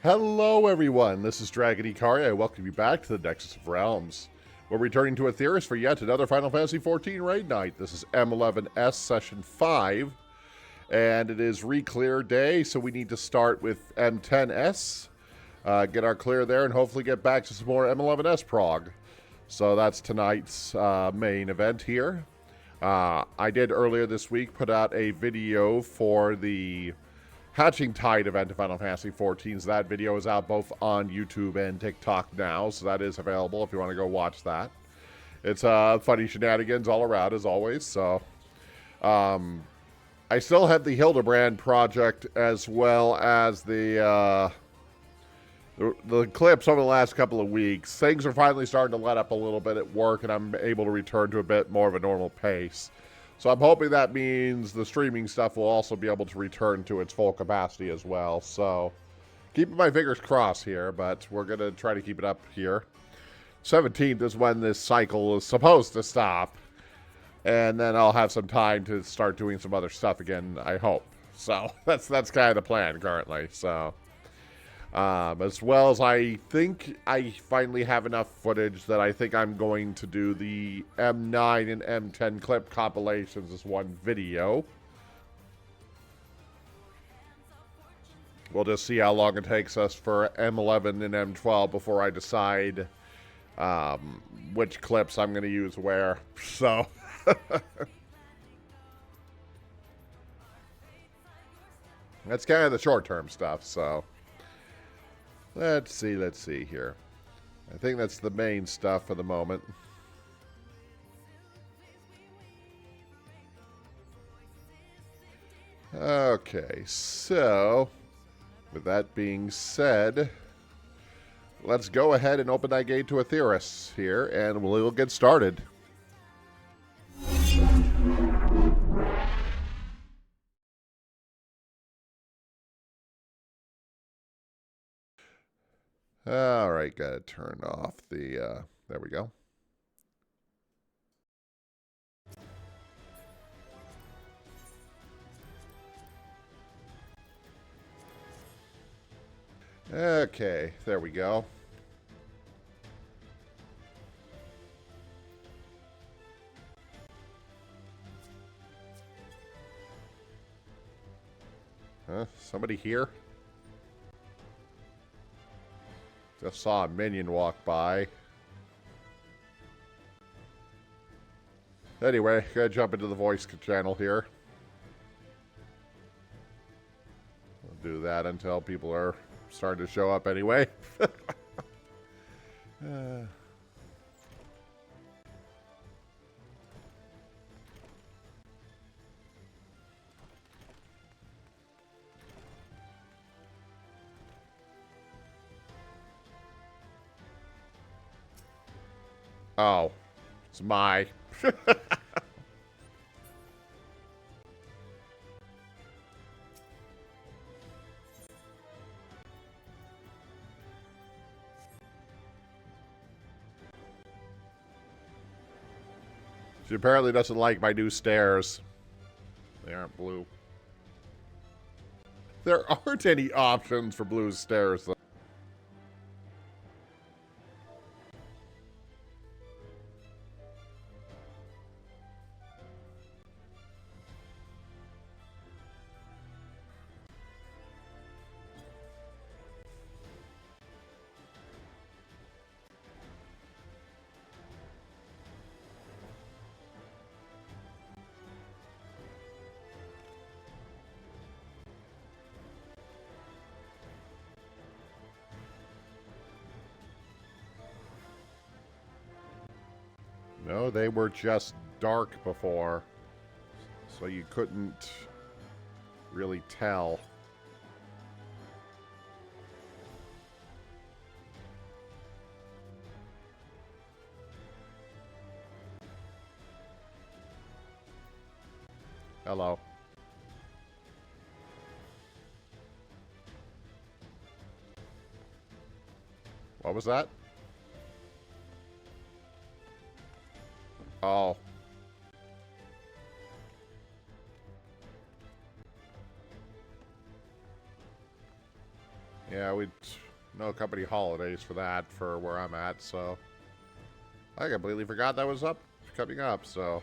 Hello everyone, this is Draginhikari. I welcome you back to the Nexus of Realms. We're returning to Aetheris for yet another Final Fantasy XIV raid night. This is M11S Session 5, and it is re-clear day, so we need to start with M10S, get our clear there, and hopefully get back to some more M11S prog. So that's tonight's main event here. I did earlier this week put out a video for the Hatching Tide event of Final Fantasy XIV. So that video is out both on YouTube and TikTok now, so that is available if you want to go watch that. It's funny shenanigans all around, as always. So I still have the Hildebrand project, as well as the clips over the last couple of weeks. Things are finally starting to let up a little bit at work, and I'm able to return to a bit more of a normal pace. So I'm hoping that means the streaming stuff will also be able to return to its full capacity as well. So keeping my fingers crossed here, but we're going to try to keep it up here. 17th is when this cycle is supposed to stop. And then I'll have some time to start doing some other stuff again, I hope. So that's kind of the plan currently. So as well as I think I finally have enough footage that I think I'm going to do the M9 and M10 clip compilations as one video. We'll just see how long it takes us for M11 and M12 before I decide which clips I'm going to use where. So that's kind of the short-term stuff, so let's see here. I think that's the main stuff for the moment. Okay, so with that being said, let's go ahead and open that gate to Aetheris here, and we'll get started. All right, gotta turn off the, there we go. Okay, there we go. Somebody here? Just saw a minion walk by. Anyway, gotta jump into the voice channel here. We'll do that until people are starting to show up anyway. Oh, it's my. She apparently doesn't like my new stairs. They aren't blue. There aren't any options for blue stairs, though. No, they were just dark before, so you couldn't really tell. Hello. What was that? Oh. Yeah, we no company holidays for that for where I'm at, so I completely forgot that was coming up, so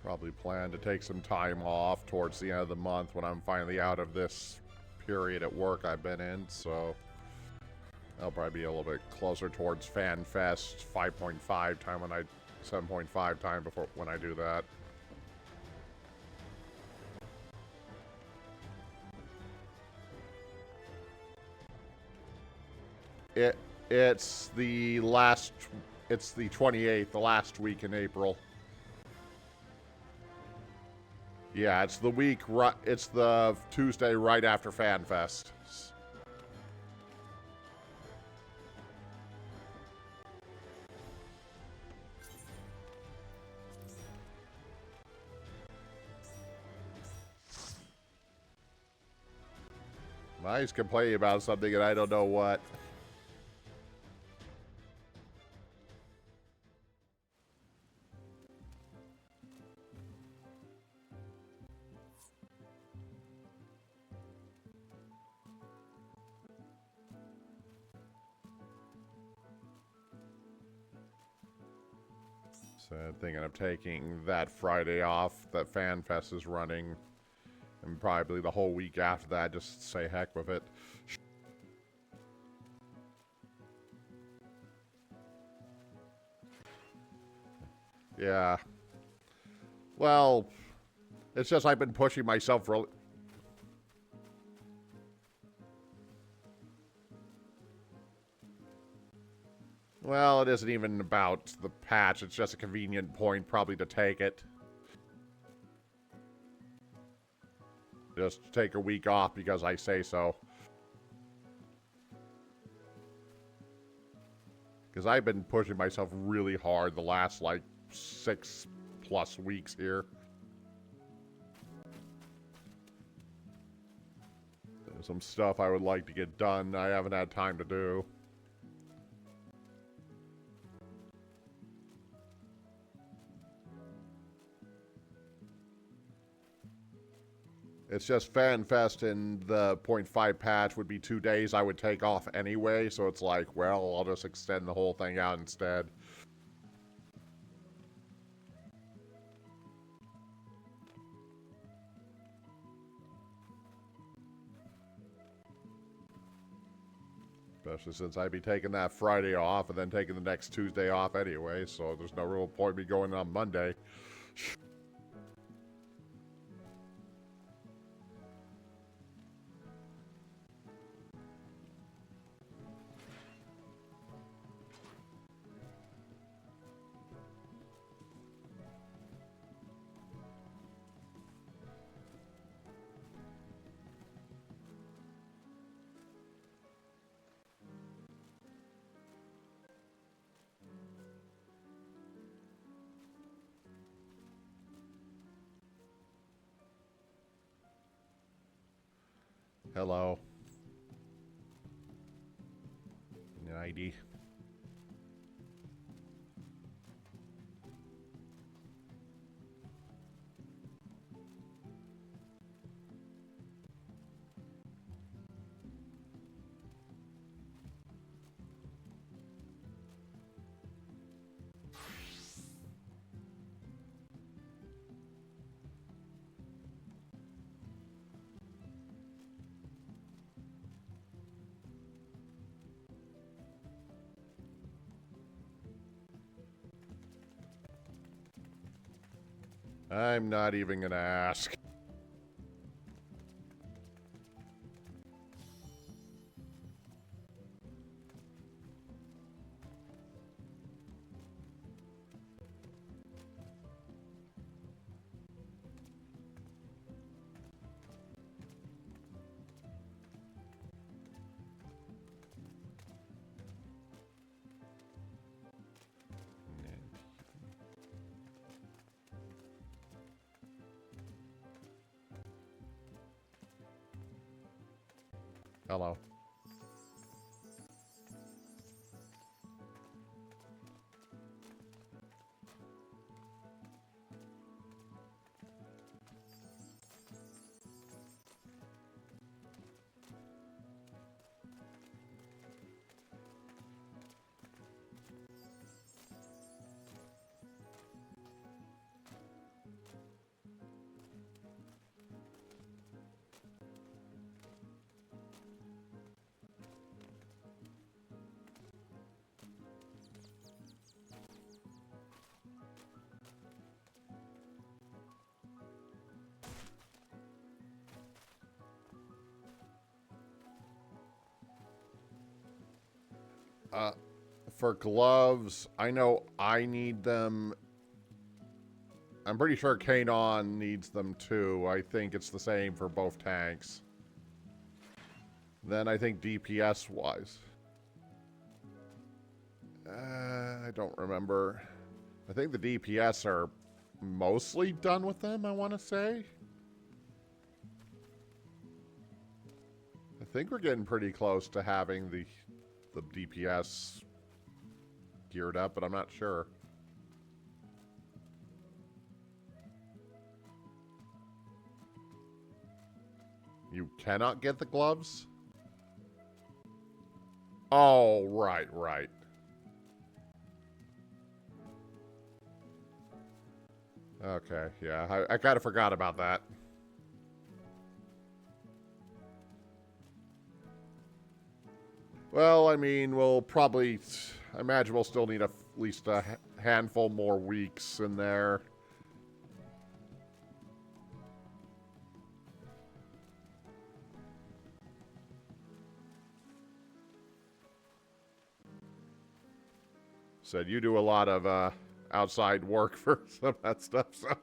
probably plan to take some time off towards the end of the month when I'm finally out of this period at work I've been in, so I'll probably be a little bit closer towards FanFest 5.5 time when I 7.5 time before when I do that. It's the 28th, the last week in April. Yeah, it's the week right. It's the Tuesday right after FanFest. He's complaining about something and I don't know what. So I'm thinking of taking that Friday off that FanFest is running, and probably the whole week after that, just say heck with it. Yeah. Well, it's just I've been pushing myself really. Well, it isn't even about the patch. It's just a convenient point probably to take it. Just take a week off because I say so. Because I've been pushing myself really hard the last, like, 6+ weeks here. There's some stuff I would like to get done I haven't had time to do. It's just FanFest and the 0.5 patch would be 2 days I would take off anyway, so it's like, well, I'll just extend the whole thing out instead. Especially since I'd be taking that Friday off and then taking the next Tuesday off anyway, so there's no real point me going on Monday. Hello. An ID. I'm not even gonna ask. Hello. For gloves, I know I need them. I'm pretty sure Kanon needs them too. I think it's the same for both tanks. Then I think DPS-wise. I don't remember. I think the DPS are mostly done with them, I want to say. I think we're getting pretty close to having the DPS geared up, but I'm not sure. You cannot get the gloves? Oh, right. Okay, yeah, I kind of forgot about that. Well, I mean, we'll probably... I imagine we'll still need at least a handful more weeks in there. Said you do a lot of outside work for some of that stuff, so...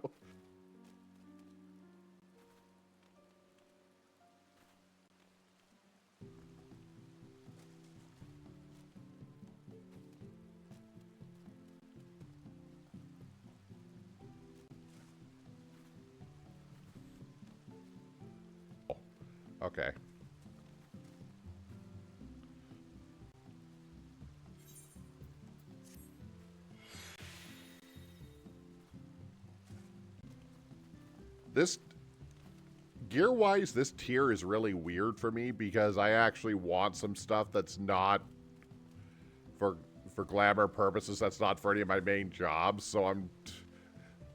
Okay. This... Gear-wise, this tier is really weird for me because I actually want some stuff that's not for glamour purposes. That's not for any of my main jobs, so I'm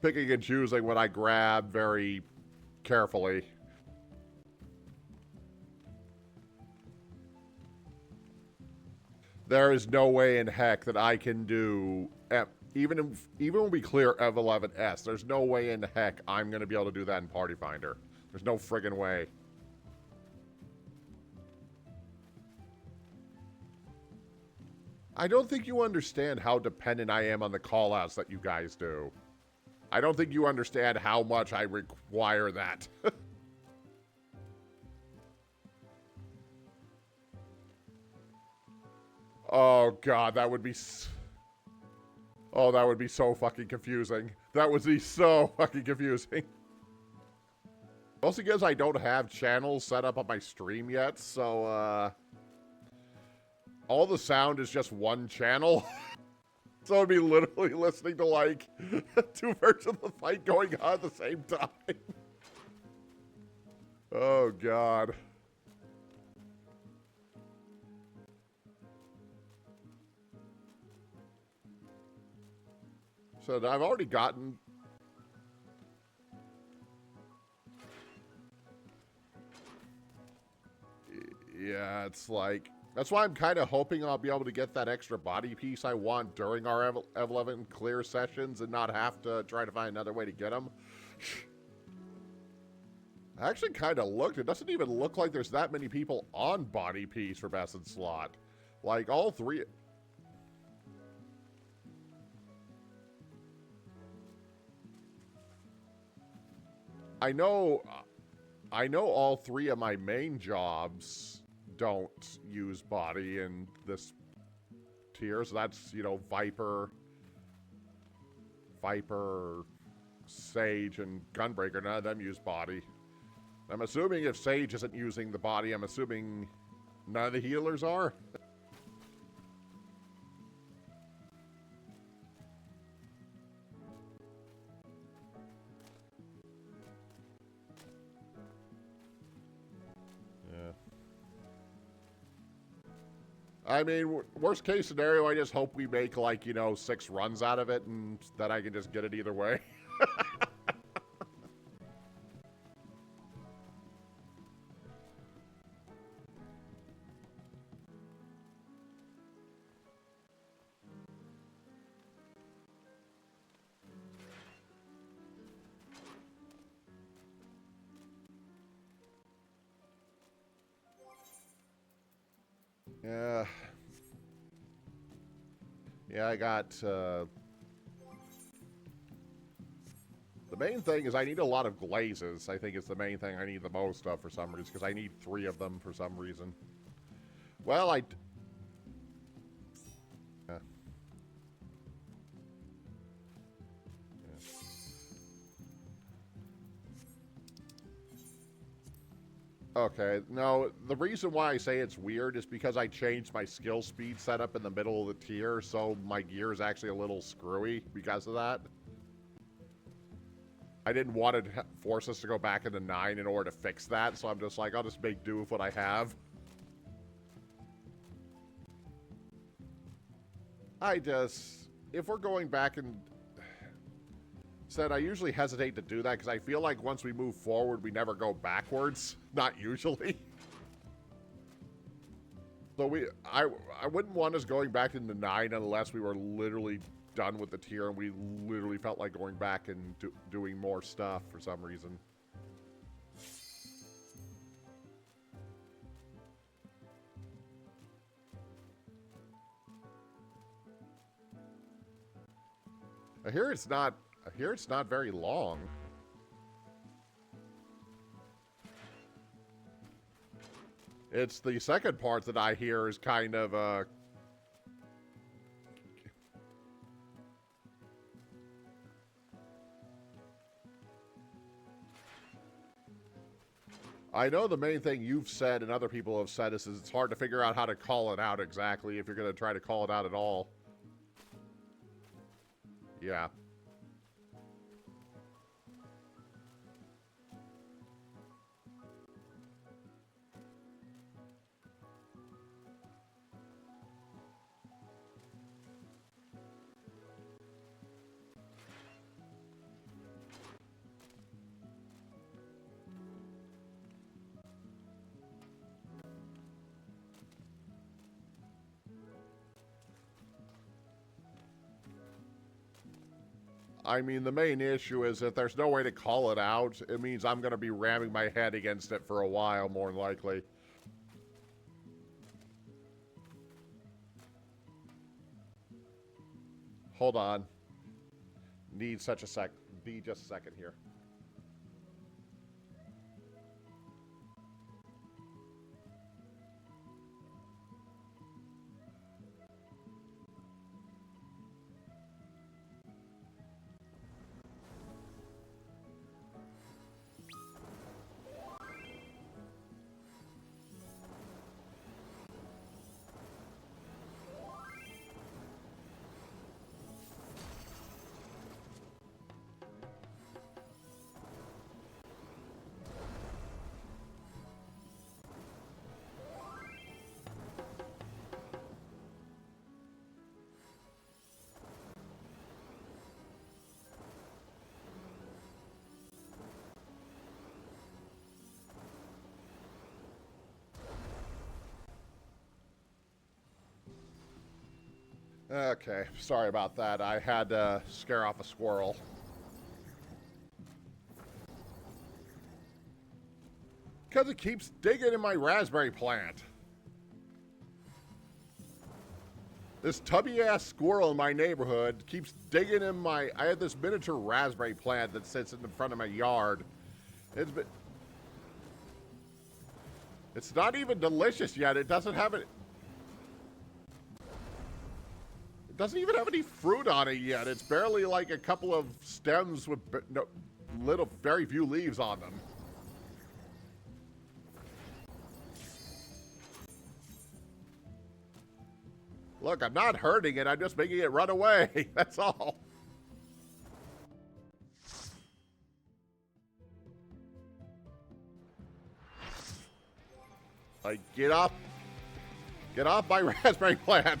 picking and choosing what I grab very carefully. There is no way in heck that I can do... Even when we clear F11S, there's no way in heck I'm going to be able to do that in Party Finder. There's no friggin' way. I don't think you understand how dependent I am on the callouts that you guys do. I don't think you understand how much I require that. Oh, God, that would be... Oh, that would be so fucking confusing. That would be so fucking confusing. Mostly because I don't have channels set up on my stream yet, so, all the sound is just one channel. So I'd be literally listening to, like, two versions of the fight going on at the same time. Oh, God. So I've already gotten... Yeah, it's like... That's why I'm kind of hoping I'll be able to get that extra body piece I want during our F11 clear sessions and not have to try to find another way to get them. I actually kind of looked. It doesn't even look like there's that many people on body piece for best in slot. Like, all three... I know all three of my main jobs don't use body in this tier. So that's, you know, Viper, Sage, and Gunbreaker. None of them use body. I'm assuming if Sage isn't using the body, I'm assuming none of the healers are. Yeah. I mean, worst case scenario, I just hope we make, like, you know, 6 runs out of it and that I can just get it either way. Yeah. Yeah, I got, the main thing is I need a lot of glazes. I think it's the main thing I need the most of for some reason, because I need 3 of them for some reason. Well, yeah. Okay, no, the reason why I say it's weird is because I changed my skill speed setup in the middle of the tier, so my gear is actually a little screwy because of that. I didn't want to force us to go back into 9 in order to fix that, so I'm just like, I'll just make do with what I have. If we're going back and... Said I usually hesitate to do that because I feel like once we move forward, we never go backwards. Not usually. So I wouldn't want us going back into 9 unless we were literally done with the tier and we literally felt like going back and doing more stuff for some reason. I hear it's not very long. It's the second part that I hear is kind of I know the main thing you've said and other people have said is it's hard to figure out how to call it out exactly if you're going to try to call it out at all. Yeah. I mean, the main issue is if there's no way to call it out, it means I'm going to be ramming my head against it for a while, more than likely. Hold on. Need just a second here. Okay, sorry about that. I had to scare off a squirrel. Because it keeps digging in my raspberry plant. This tubby-ass squirrel in my neighborhood keeps digging in my... I have this miniature raspberry plant that sits in the front of my yard. It's not even delicious yet. It doesn't have it. It doesn't even have any fruit on it yet. It's barely like a couple of stems with very few leaves on them. Look, I'm not hurting it. I'm just making it run away. That's all. Like, get off my raspberry plant.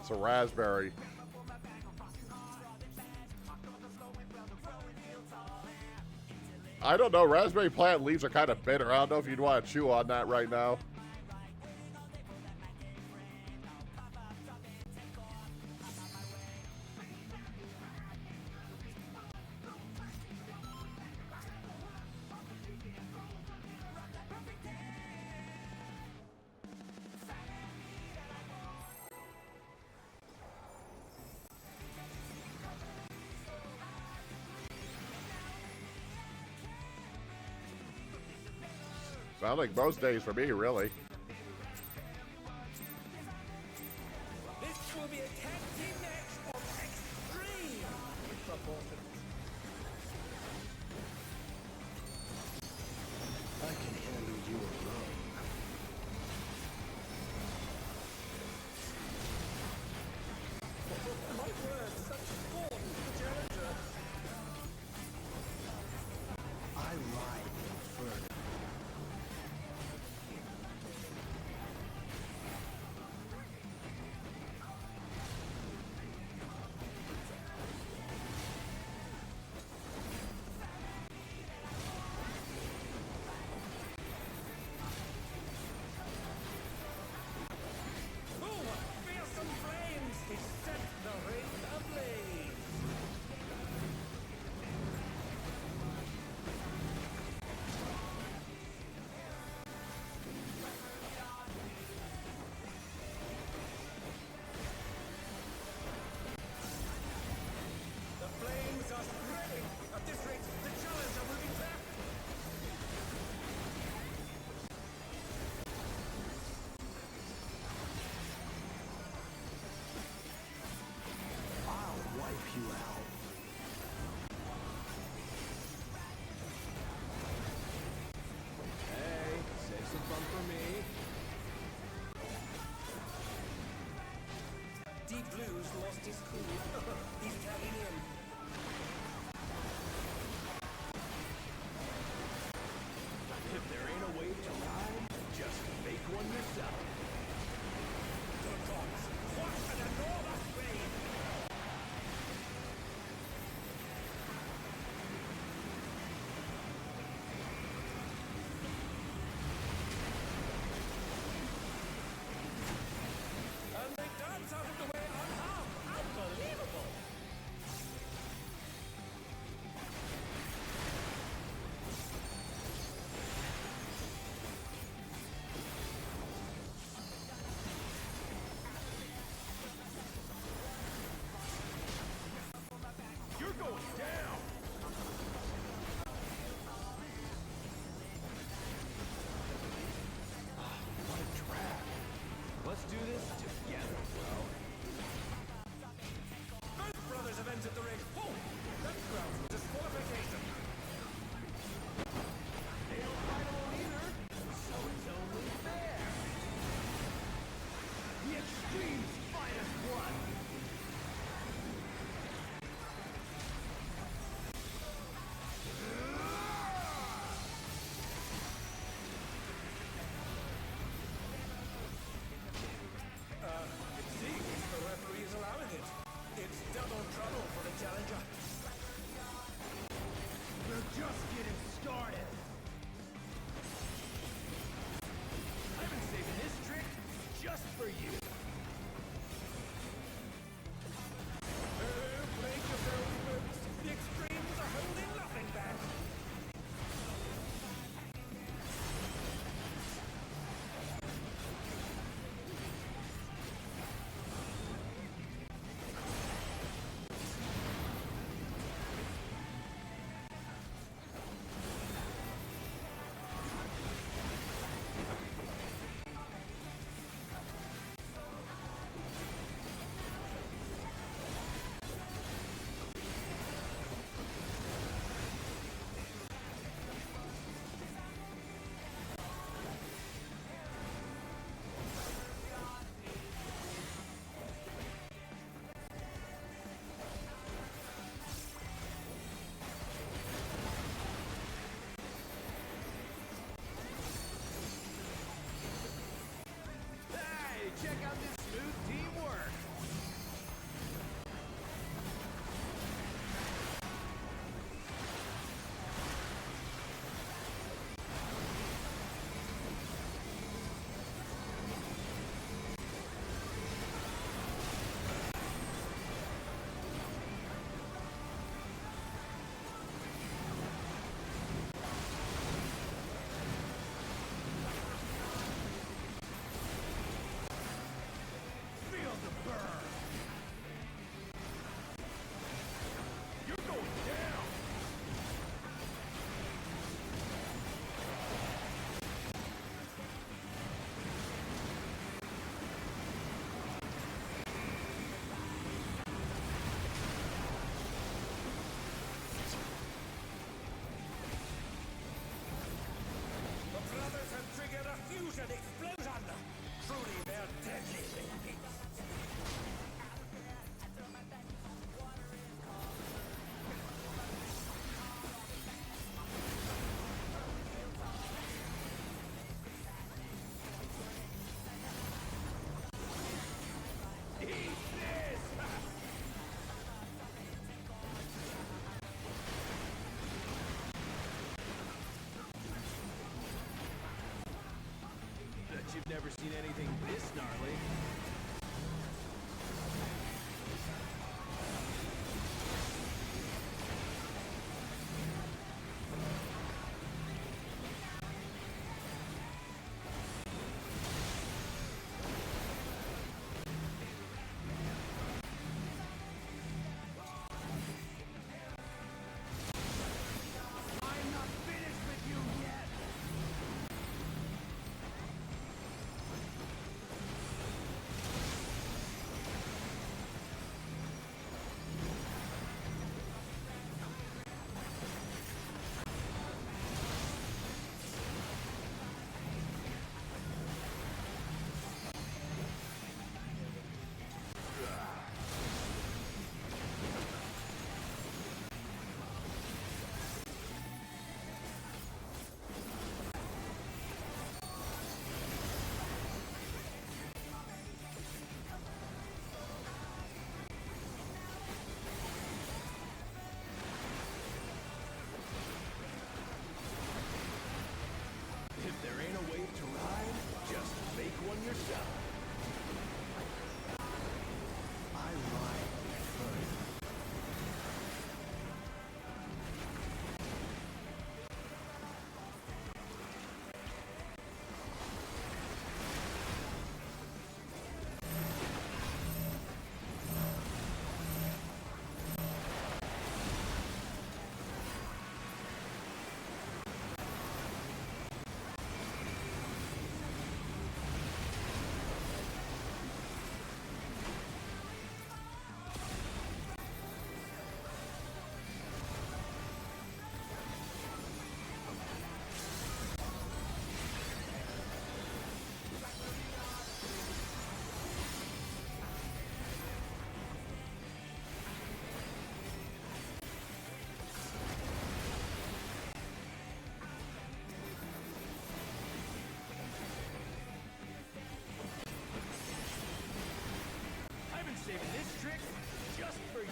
It's a raspberry. I don't know, raspberry plant leaves are kind of bitter. I don't know if you'd want to chew on that right now. Sounds like most days for me, really. This will be a tag team match of extreme proportions. I can handle you alone. My word, such form for the challenger. I ride Inferno. Deep Blue's lost his cool. He's tagging in. If there ain't a wave to ride, just make one yourself. Good gods, what an enormous wave! And they dance out of the way unharmed. Unbelievable! you've never seen anything this gnarly. I'm not finished with you yet! If there ain't a wave to ride, just make one yourself. I ride first. I've been saving this trick just for you.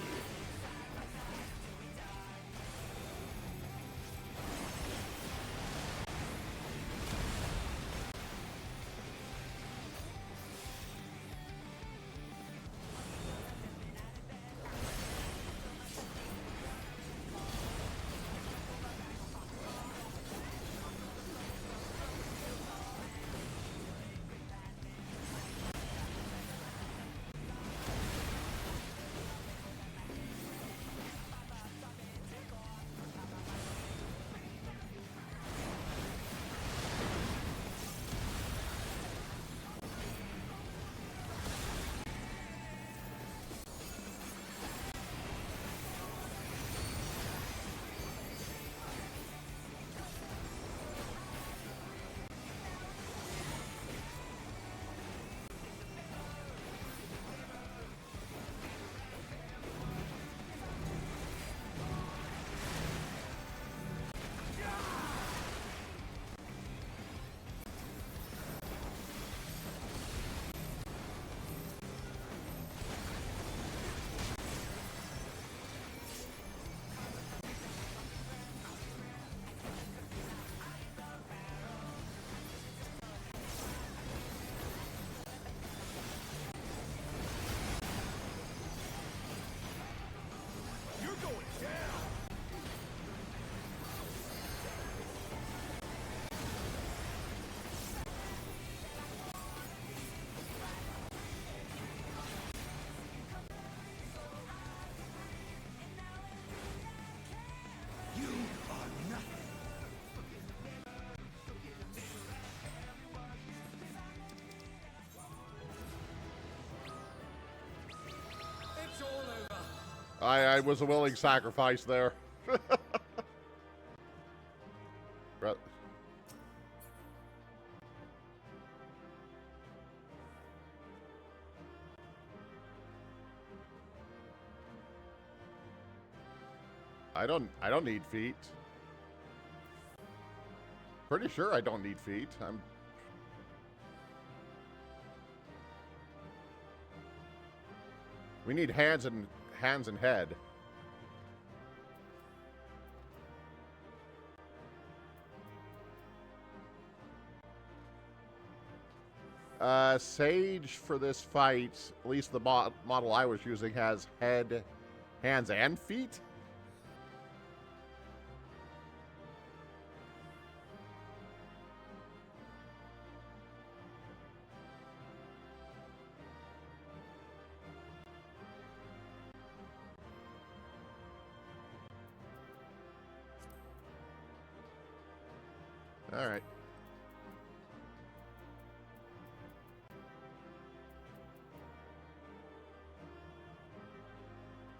You're going down! You are nothing. It's all over. I was a willing sacrifice there. Right. I don't need feet. Pretty sure I don't need feet. We need hands and head. Sage for this fight, at least the model I was using, has head, hands, and feet. All right.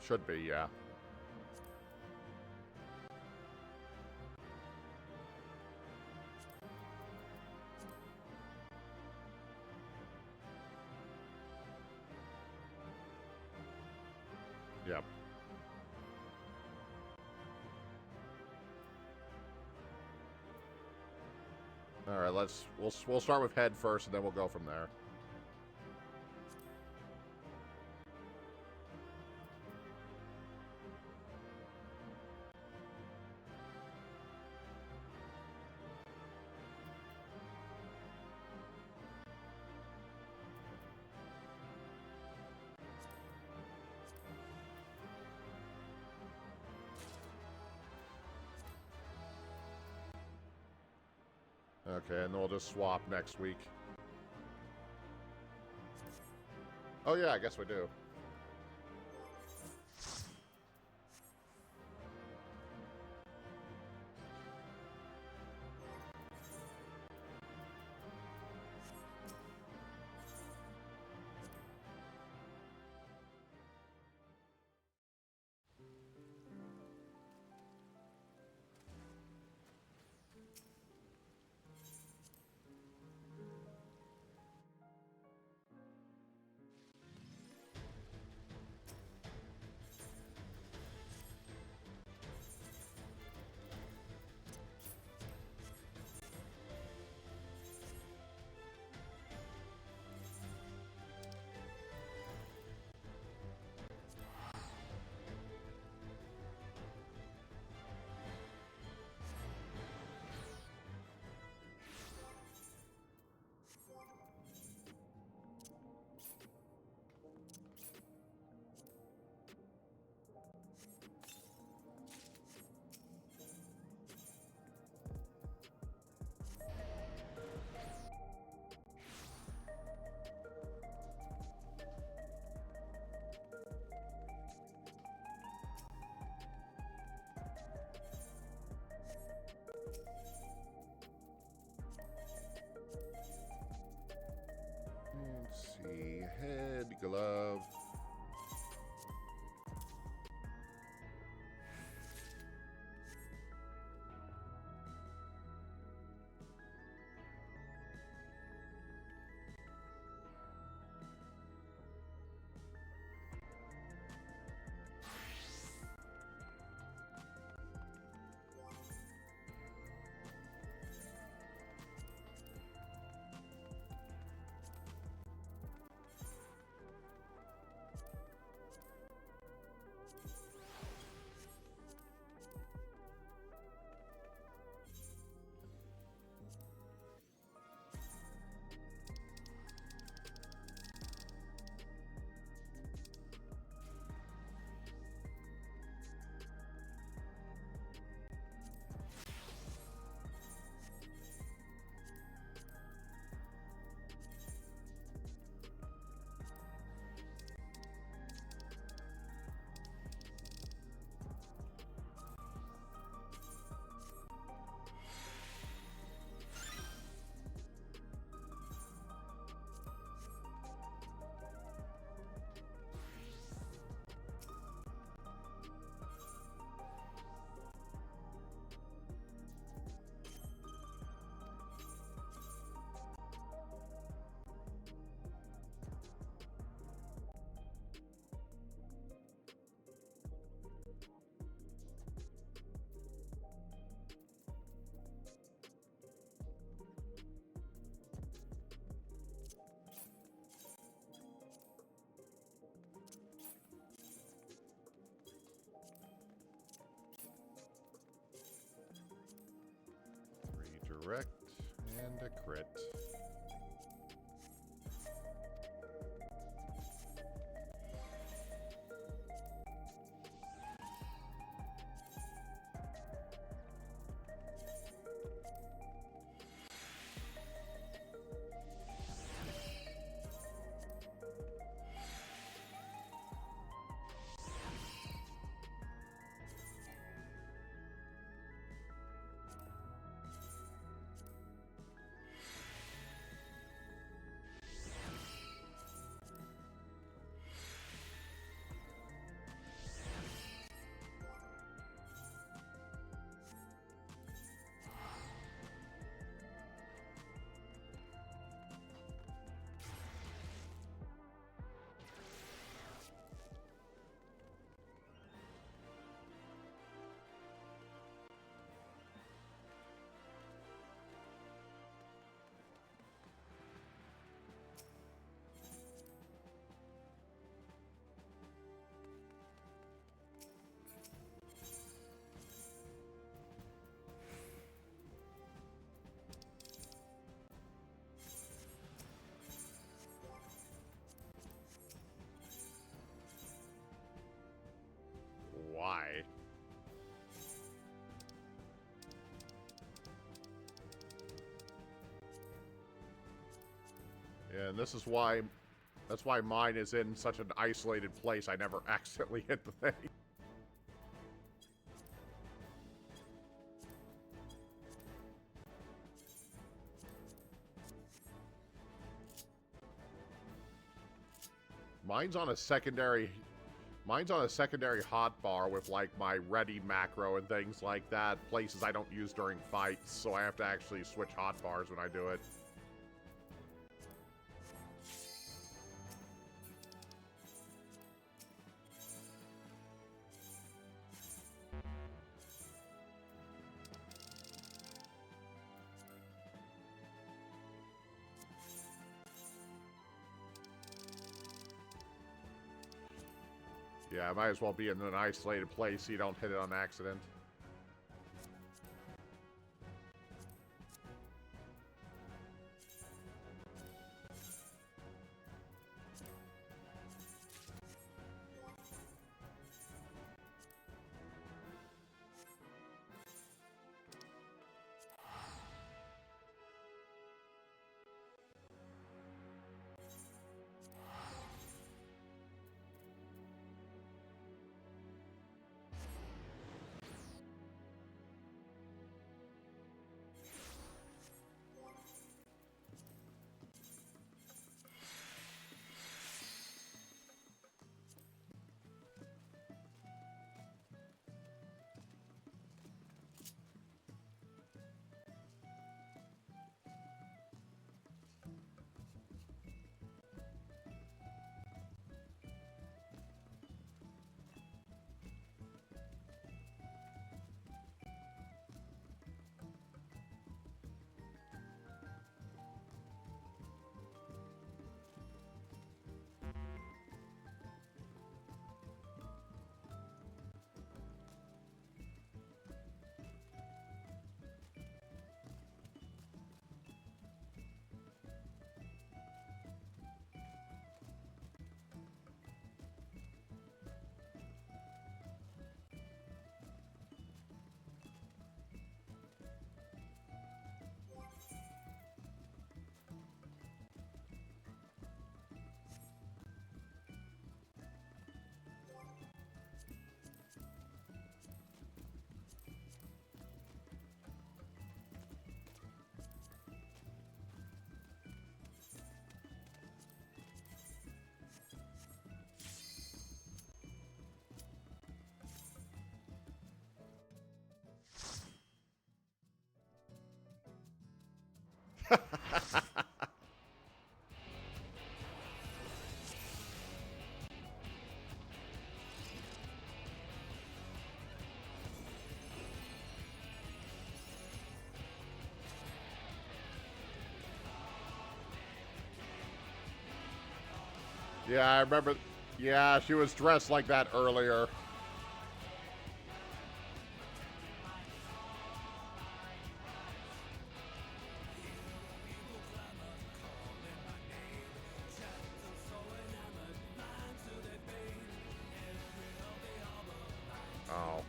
Should be, yeah. Yep. All right, we'll start with head first, and then we'll go from there. Okay, and then we'll just swap next week. Oh yeah, I guess we do. Let's see, head, glove. Redirect and a crit. And this is why, that's why mine is in such an isolated place. I never accidentally hit the thing. Mine's on a secondary hotbar with like my ready macro and things like that. Places I don't use during fights, so I have to actually switch hotbars when I do it. Yeah, I might as well be in an isolated place so you don't hit it on accident. Yeah, I remember. Yeah, she was dressed like that earlier. Oh.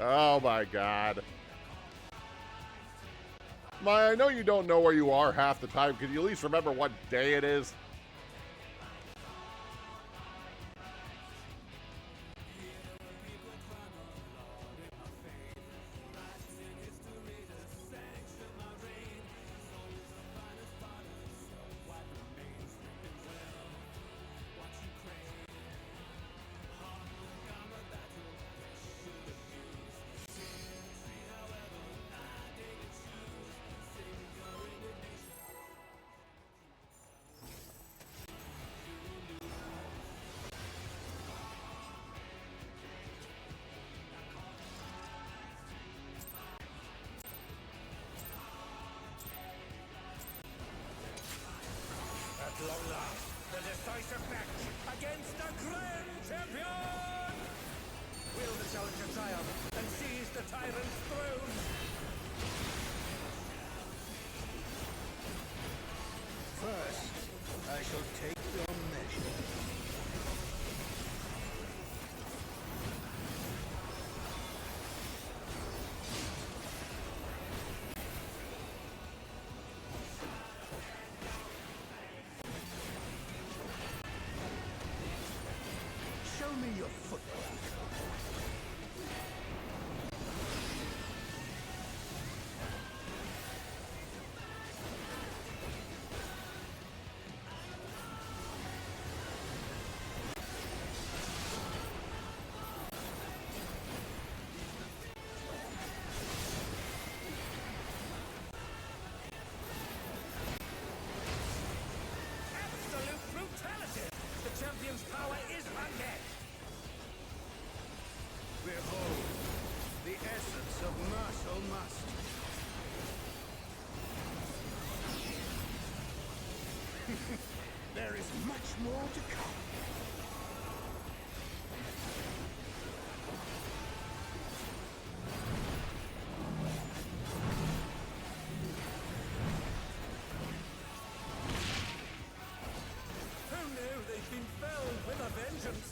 Oh my God. I know you don't know where you are half the time. Could you at least remember what day it is? At long last, the decisive match against the Grand Champion! Will the challenger triumph and seize the tyrant's throne? First, I shall take your measure. Show me your footwork. Absolute brutality! The champion's power is unmatched! Behold, the essence of martial mastery. There is much more to come. Who knew they'd been felled with a vengeance?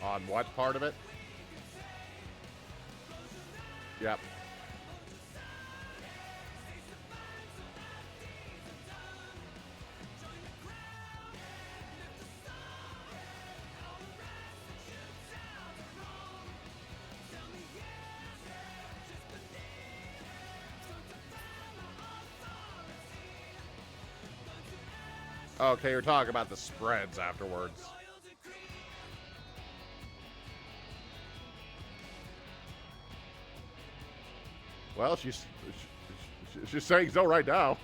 On what part of it? Yep. Okay, you're talking about the spreads afterwards. Well, she's saying so right now.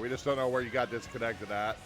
we just don't know where you got disconnected at.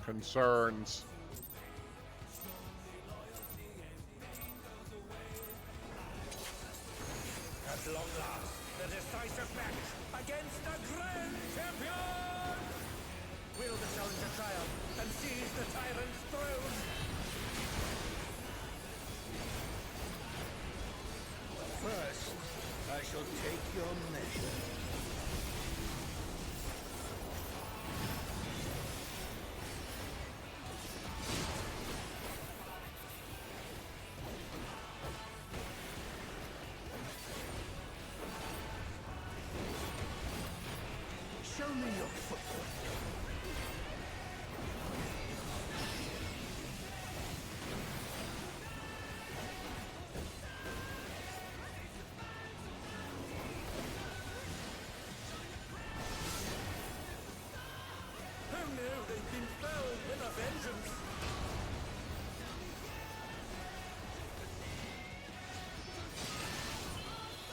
Concerns. At long last, the decisive match against the Grand Champion! Will the challenger triumph and seize the tyrant's throne? First, I shall take your measure. Show me your footwork. Who knew they'd been filled with a vengeance?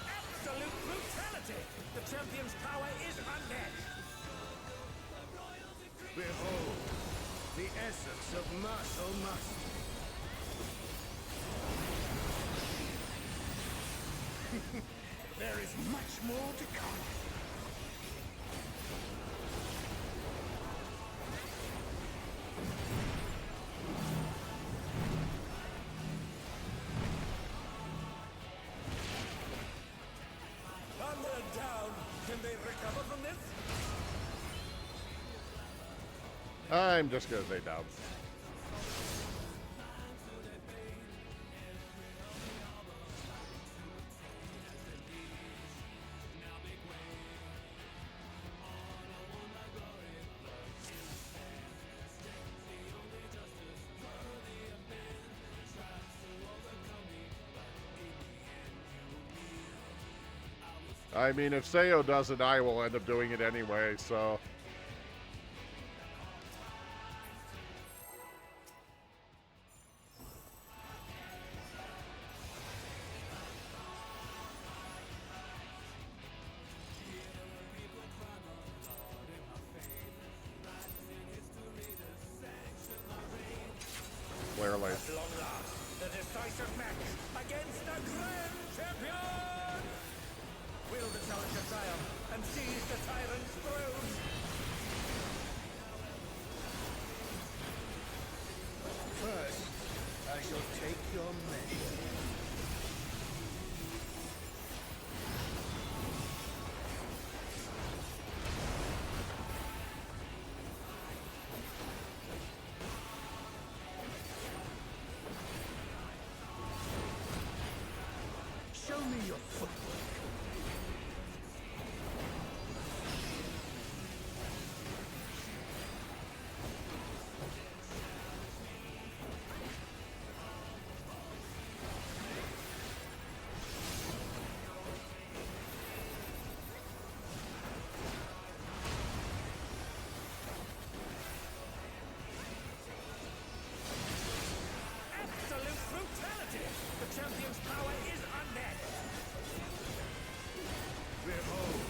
Absolute brutality! The champion's power is unmatched! Behold, the essence of martial must. There is much more to come. On their down, can they recover from this? I'm just gonna say down. I mean, if Sayo does it, I will end up doing it anyway, so... Clearly. At long last, the decisive match against the Grand Champion! Will the challenger triumph and seize the tyrant's throne? First, I shall take your measure. Show me your footwork. Absolute brutality! The champion's power is unmatched! Behold,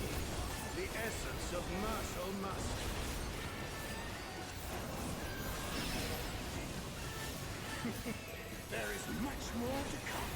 the essence of martial must. There is much more to come.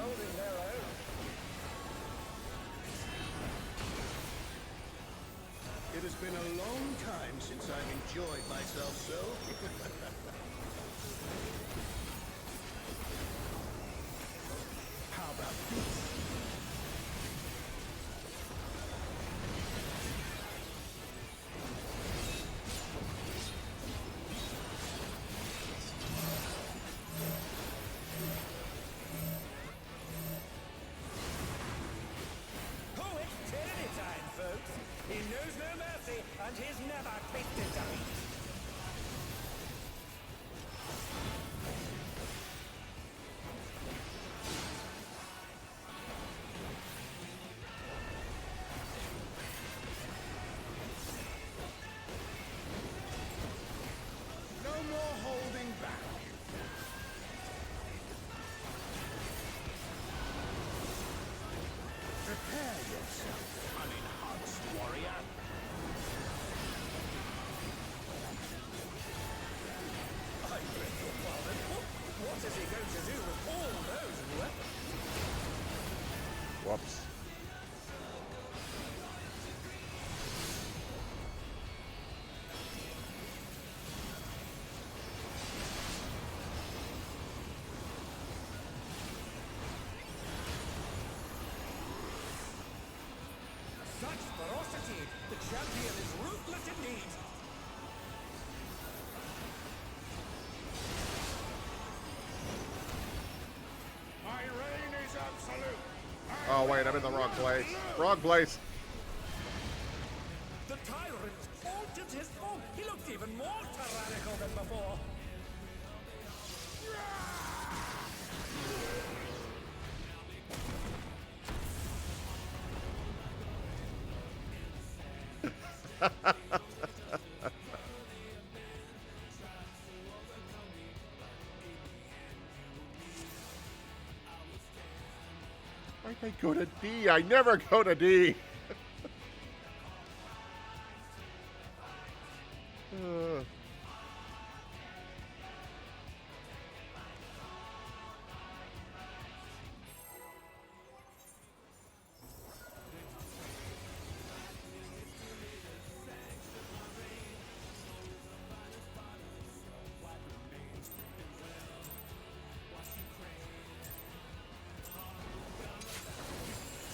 holding their own. It has been a long time since I've enjoyed myself so. How about this? Oh, it's tyranny time, folks. He knows no mercy, and he's never tasted defeat. No more holding back. Prepare yourself, unenhanced warrior. I beg your pardon. What is he going to do with all those weapons? Whoops. Such ferocity! The champion is ruthless indeed! My reign is absolute. Oh, wait, I'm in the wrong place. Wrong place. The tyrant altered his form! He looked even more tyrannical than before! Why'd they go to D? I never go to D.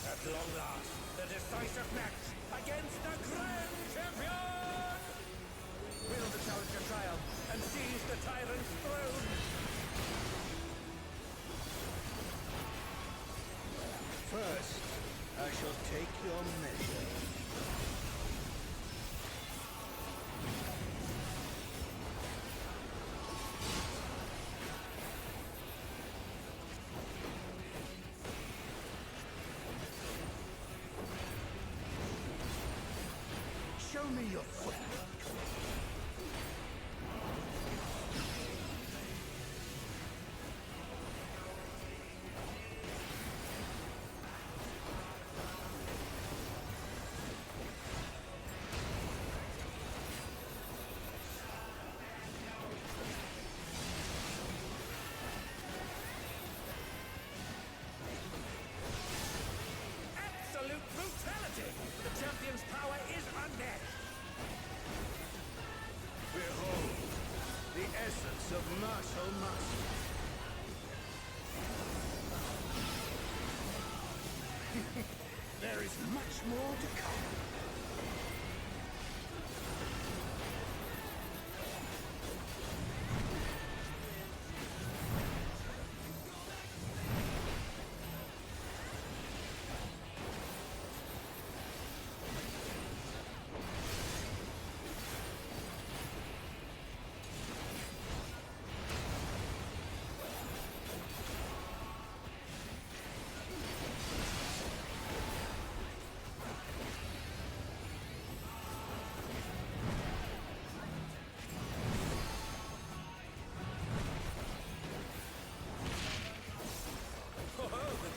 At long last, the decisive match against the Grand Champion! Will the challenger triumph and seize the tyrant's throne? First, I shall take your measure. Show me your footwork. Absolute brutality! The champion's power is unmatched! Behold, the essence of martial mastery. There is much more to come.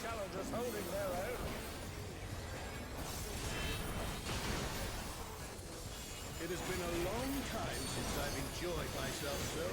Challengers holding their own. It has been a long time since I've enjoyed myself so.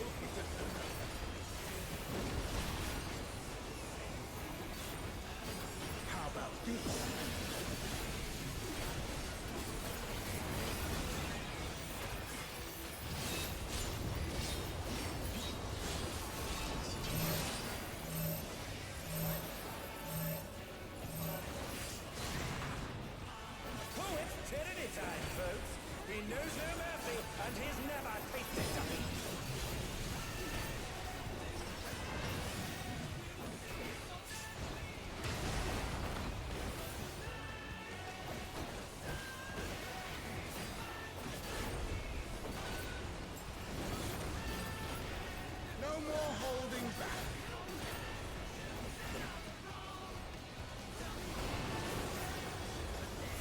more holding back.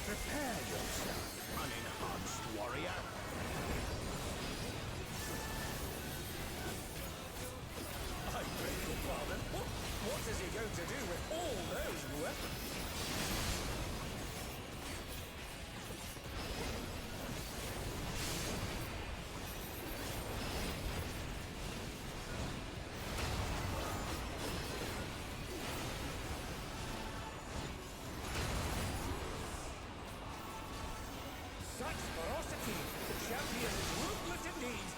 Prepare yourself, unenhanced warrior. I beg your pardon. What is he going to do with all those weapons? Such ferocity! The champion is ruthless indeed!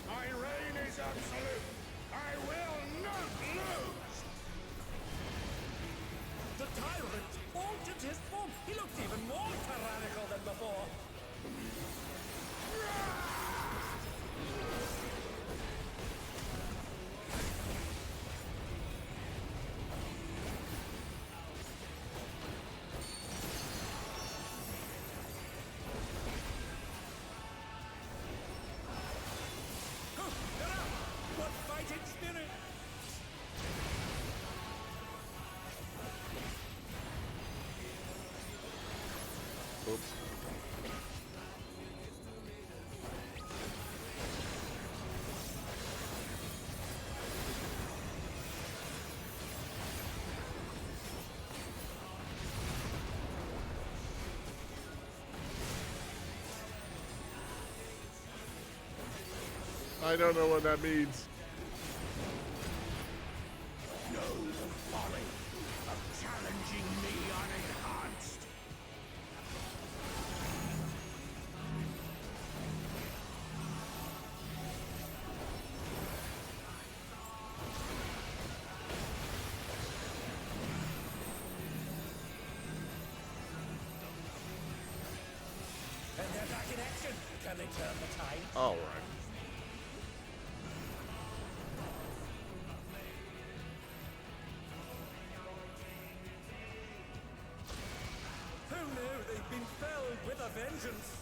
My reign is absolute. I will not lose. The tyrant altered his form. He looked even more tyrannical than before. What fighting spirit! Oops. I don't know what that means. No folly of challenging me unenhanced. And they're back in action. Can they turn the tide? All right. Who knew they'd been felled with a vengeance?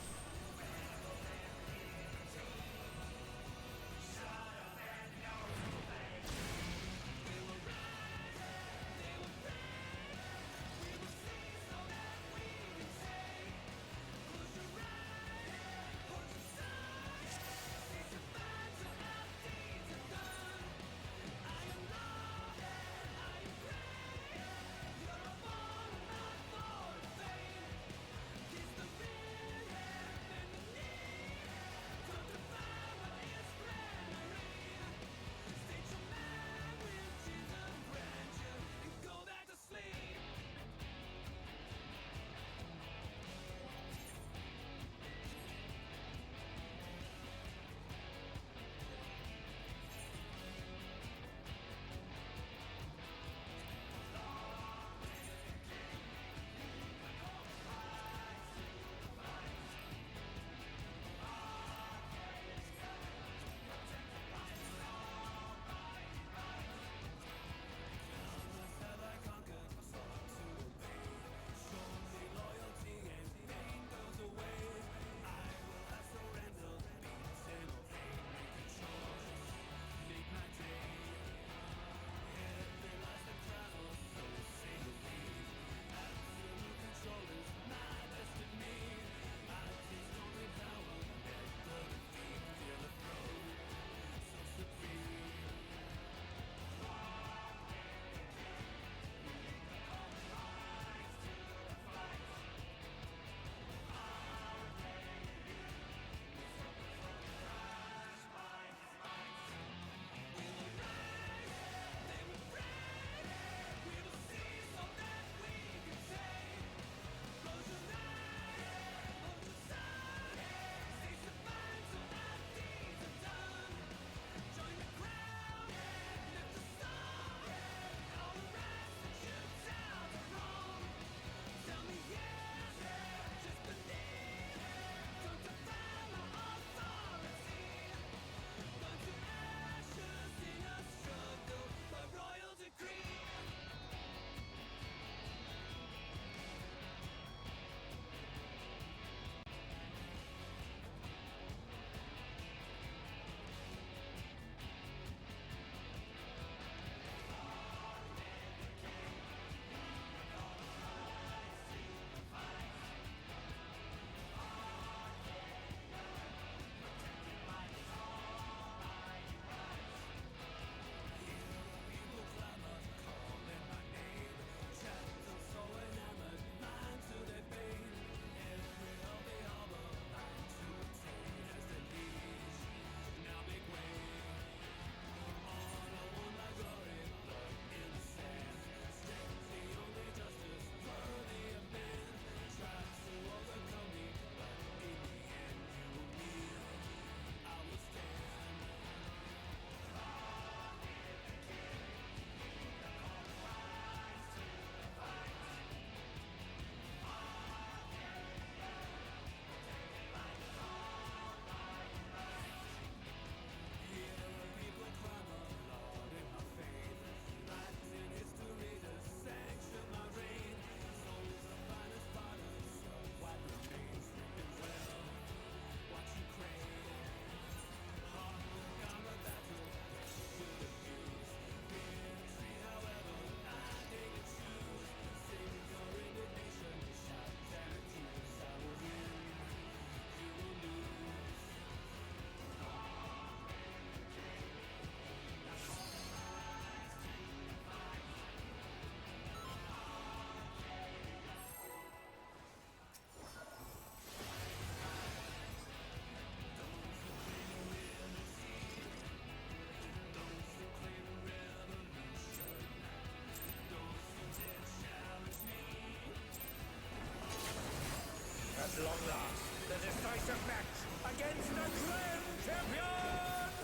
At long last, the decisive match against the Grand Champion!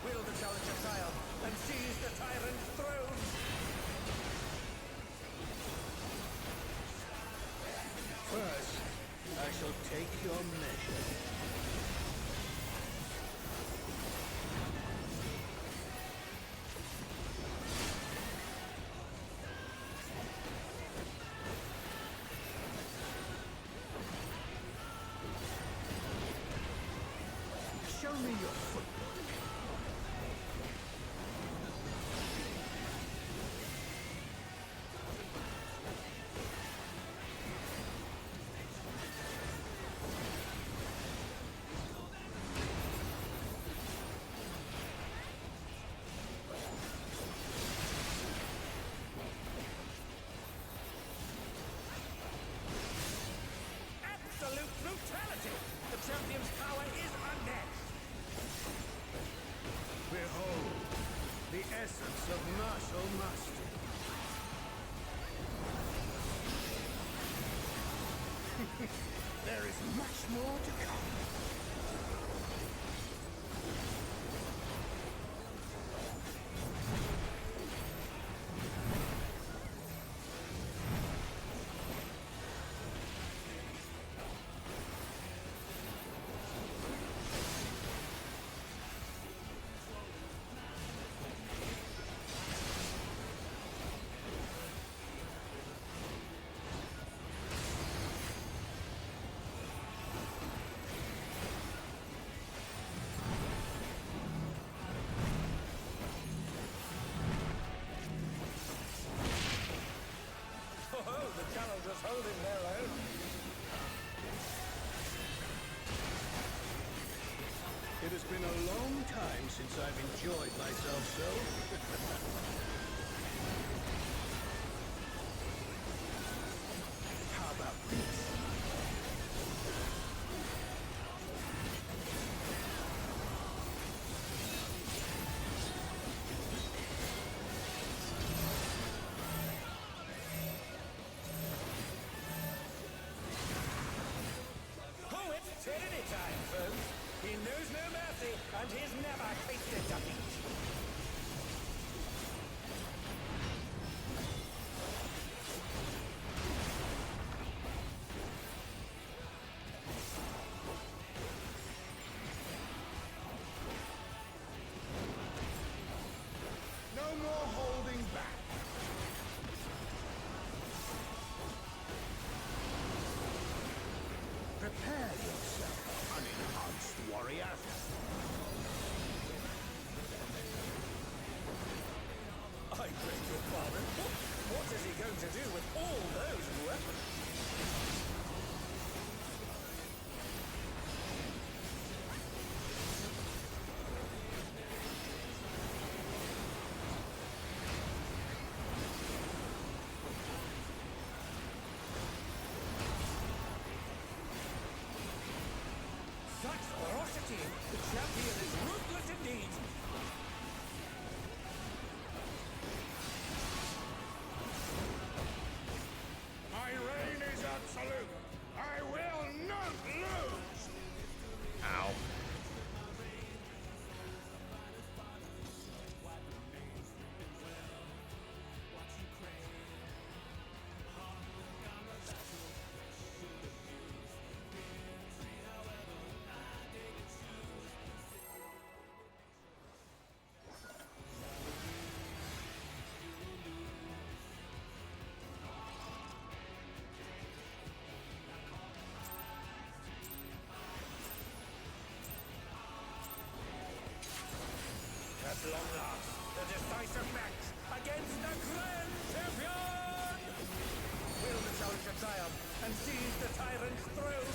Wield the challenge of triumph and seize the tyrant's throne! First, I shall take your measure. Show me your footwork. Absolute brutality! The champion's power is unmatched! Behold, the essence of martial mastery. There is much more to come. Oh, the challengers holding their own. It has been a long time since I've enjoyed myself so. How about this? Oh, it's tyranny time, folks! He knows no mercy, and he's never tasted defeat! No more holding back. Prepare yourself, unenhanced warrior. I beg your pardon? What is he going to do with all those weapons? Such ferocity! The champion is ruthless indeed! My reign is absolute. I will not lose. Ow. At long last, the decisive match against the Grand Champion! Wield the challenge of triumph and seize the tyrant's throne!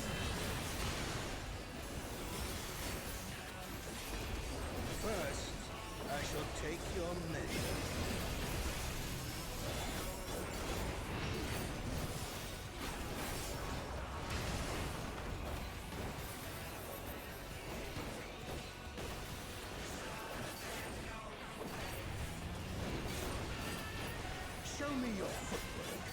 First, I shall take your measure. Show me your footwork.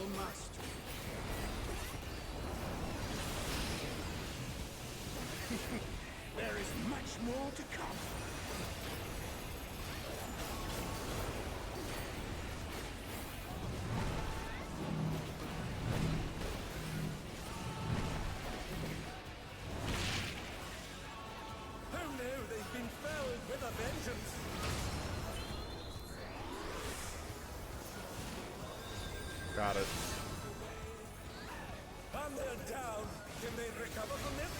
oh must. There is much more to come. Who knew they've been felled with a vengeance? Got it. And they're down. Can they recover from this?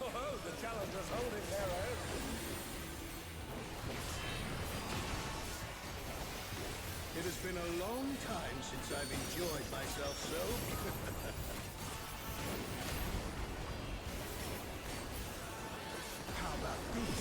Oh, the challengers holding their own. It has been a long time since I've enjoyed myself so. How about this?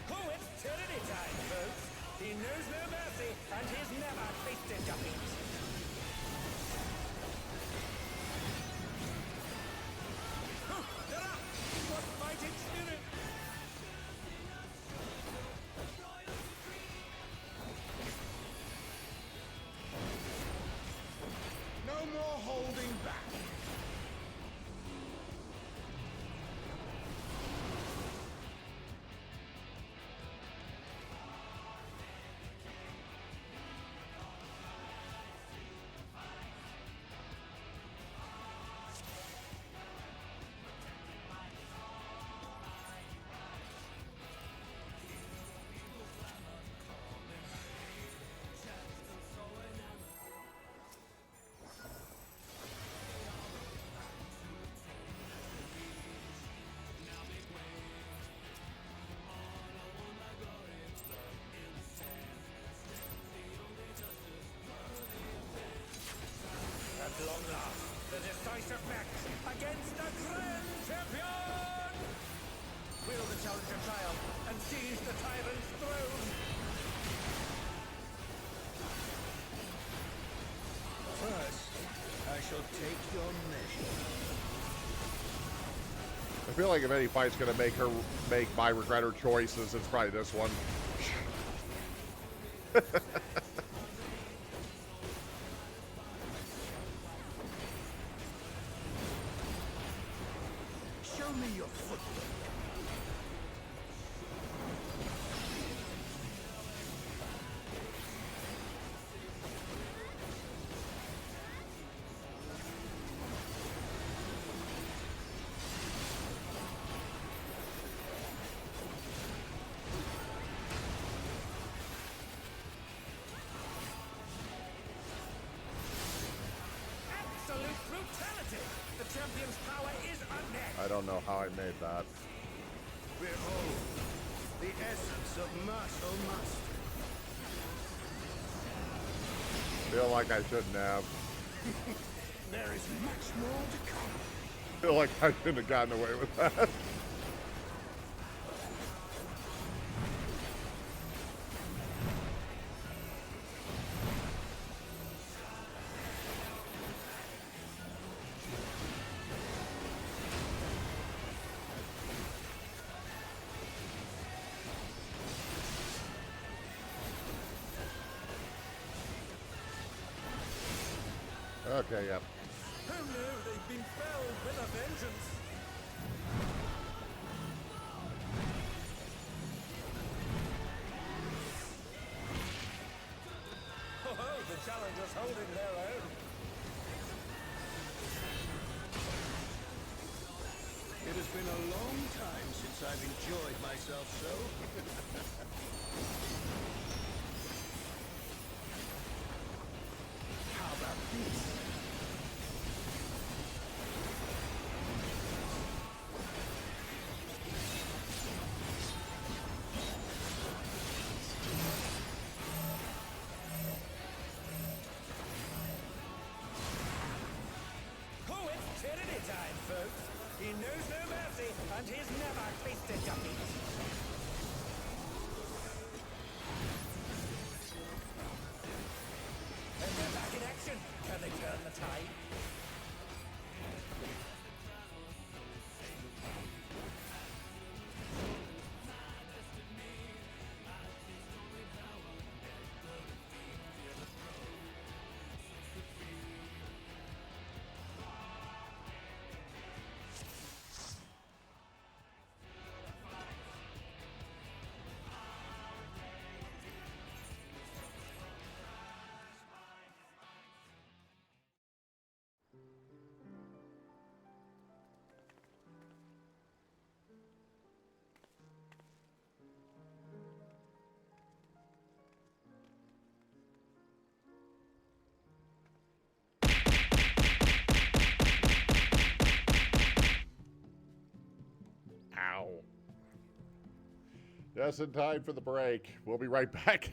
Oh, it's Trinity time, folks. He knows no mercy, and he's never tasted defeat. Oh, they're up! What fighting spirit! No more holding back. At long last, the decisive match against the Grand Champion! Will the challenger triumph and seize the tyrant's throne? First, I shall take your measure. I feel like if any fight's gonna make my regret her choices, it's probably this one. Show me your footwork. Absolute brutality! The champion's power is unmatched! I don't know how I made that. Behold, the essence of must, oh must. Feel like I shouldn't have. There is much more to come. Feel like I shouldn't have gotten away with that. Okay, yep. Who knew they'd been felled with a vengeance? Oh, the challengers holding their own. It has been a long time since I've enjoyed myself so. How about this? folks. He knows no mercy, and he's never tasted defeat. And they're back in action. Can they turn the tide? Ow. Just in time for the break. We'll be right back.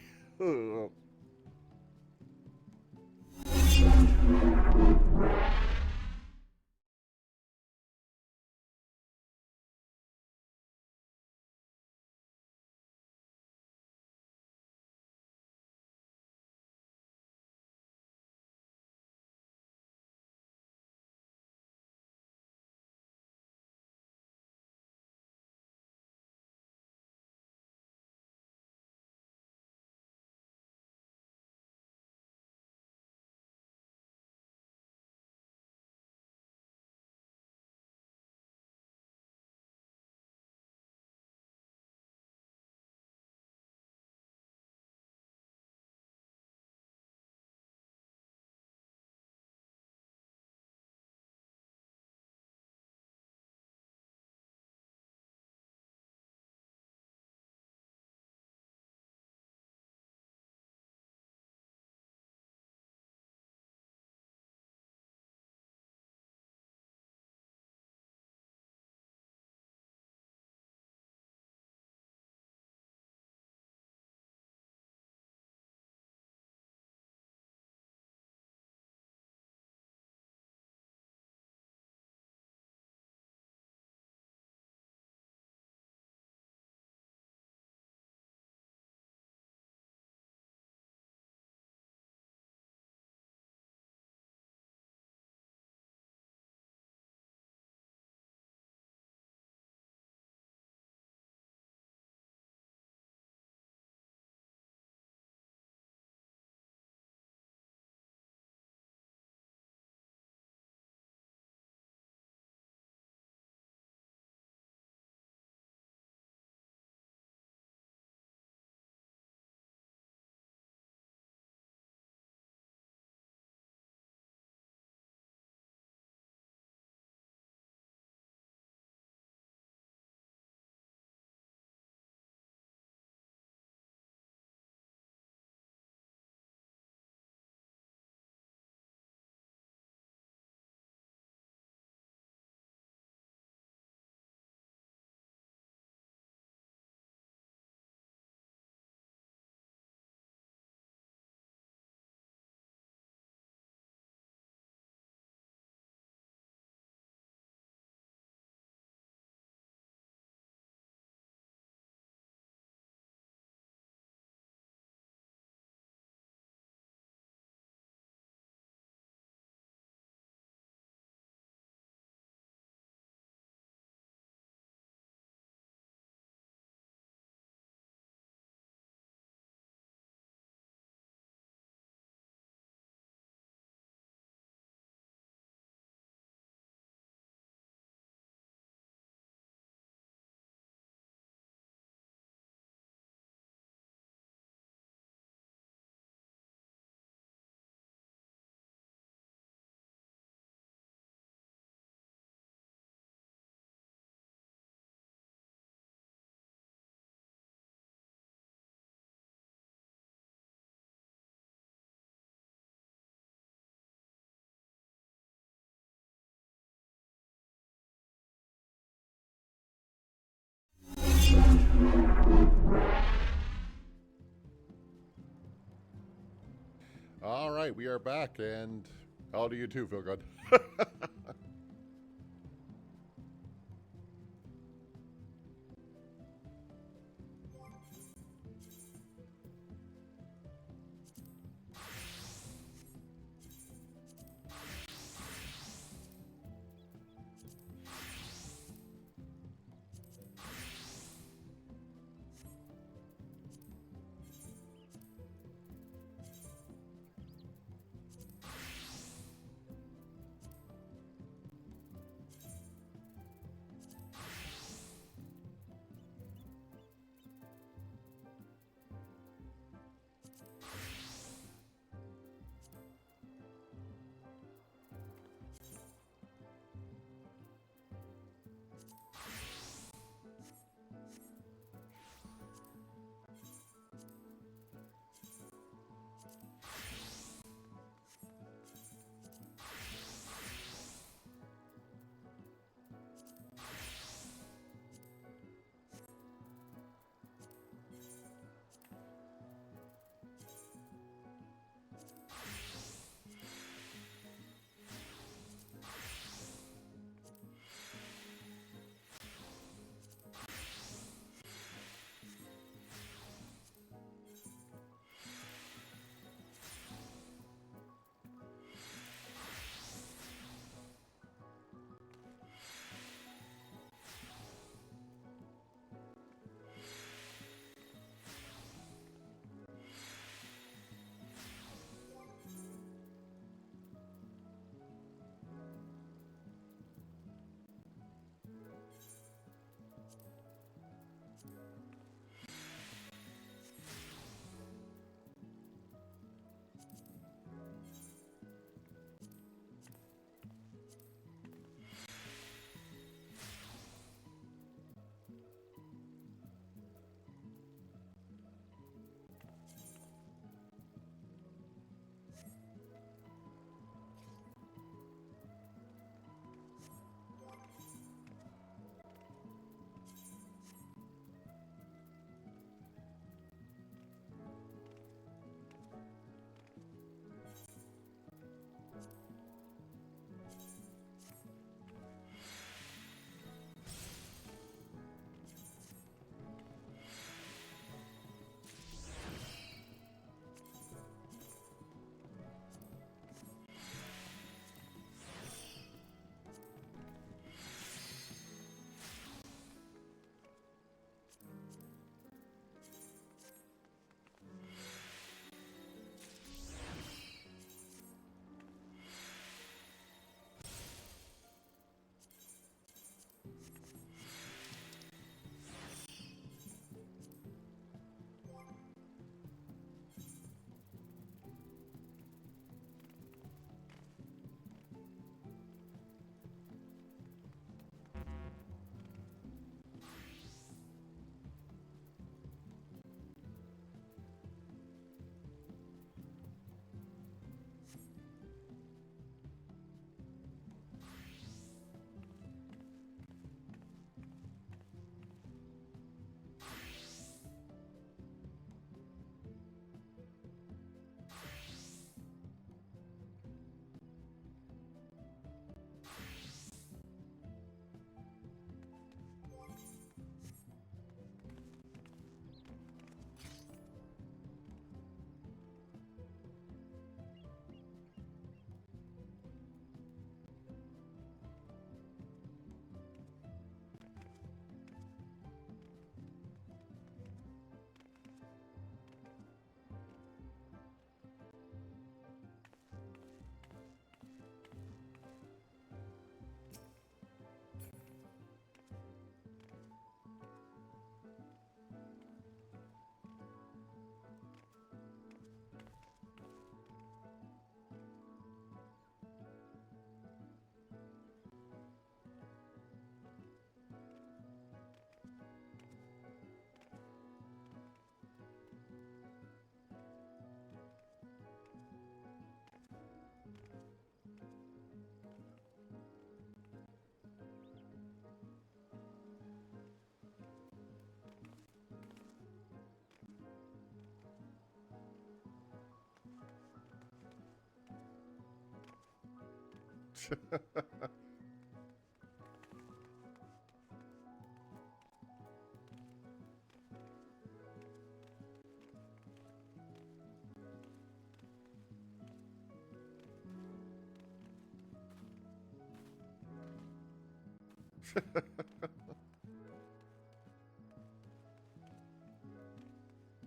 All right, we are back, and how do you too, feel good?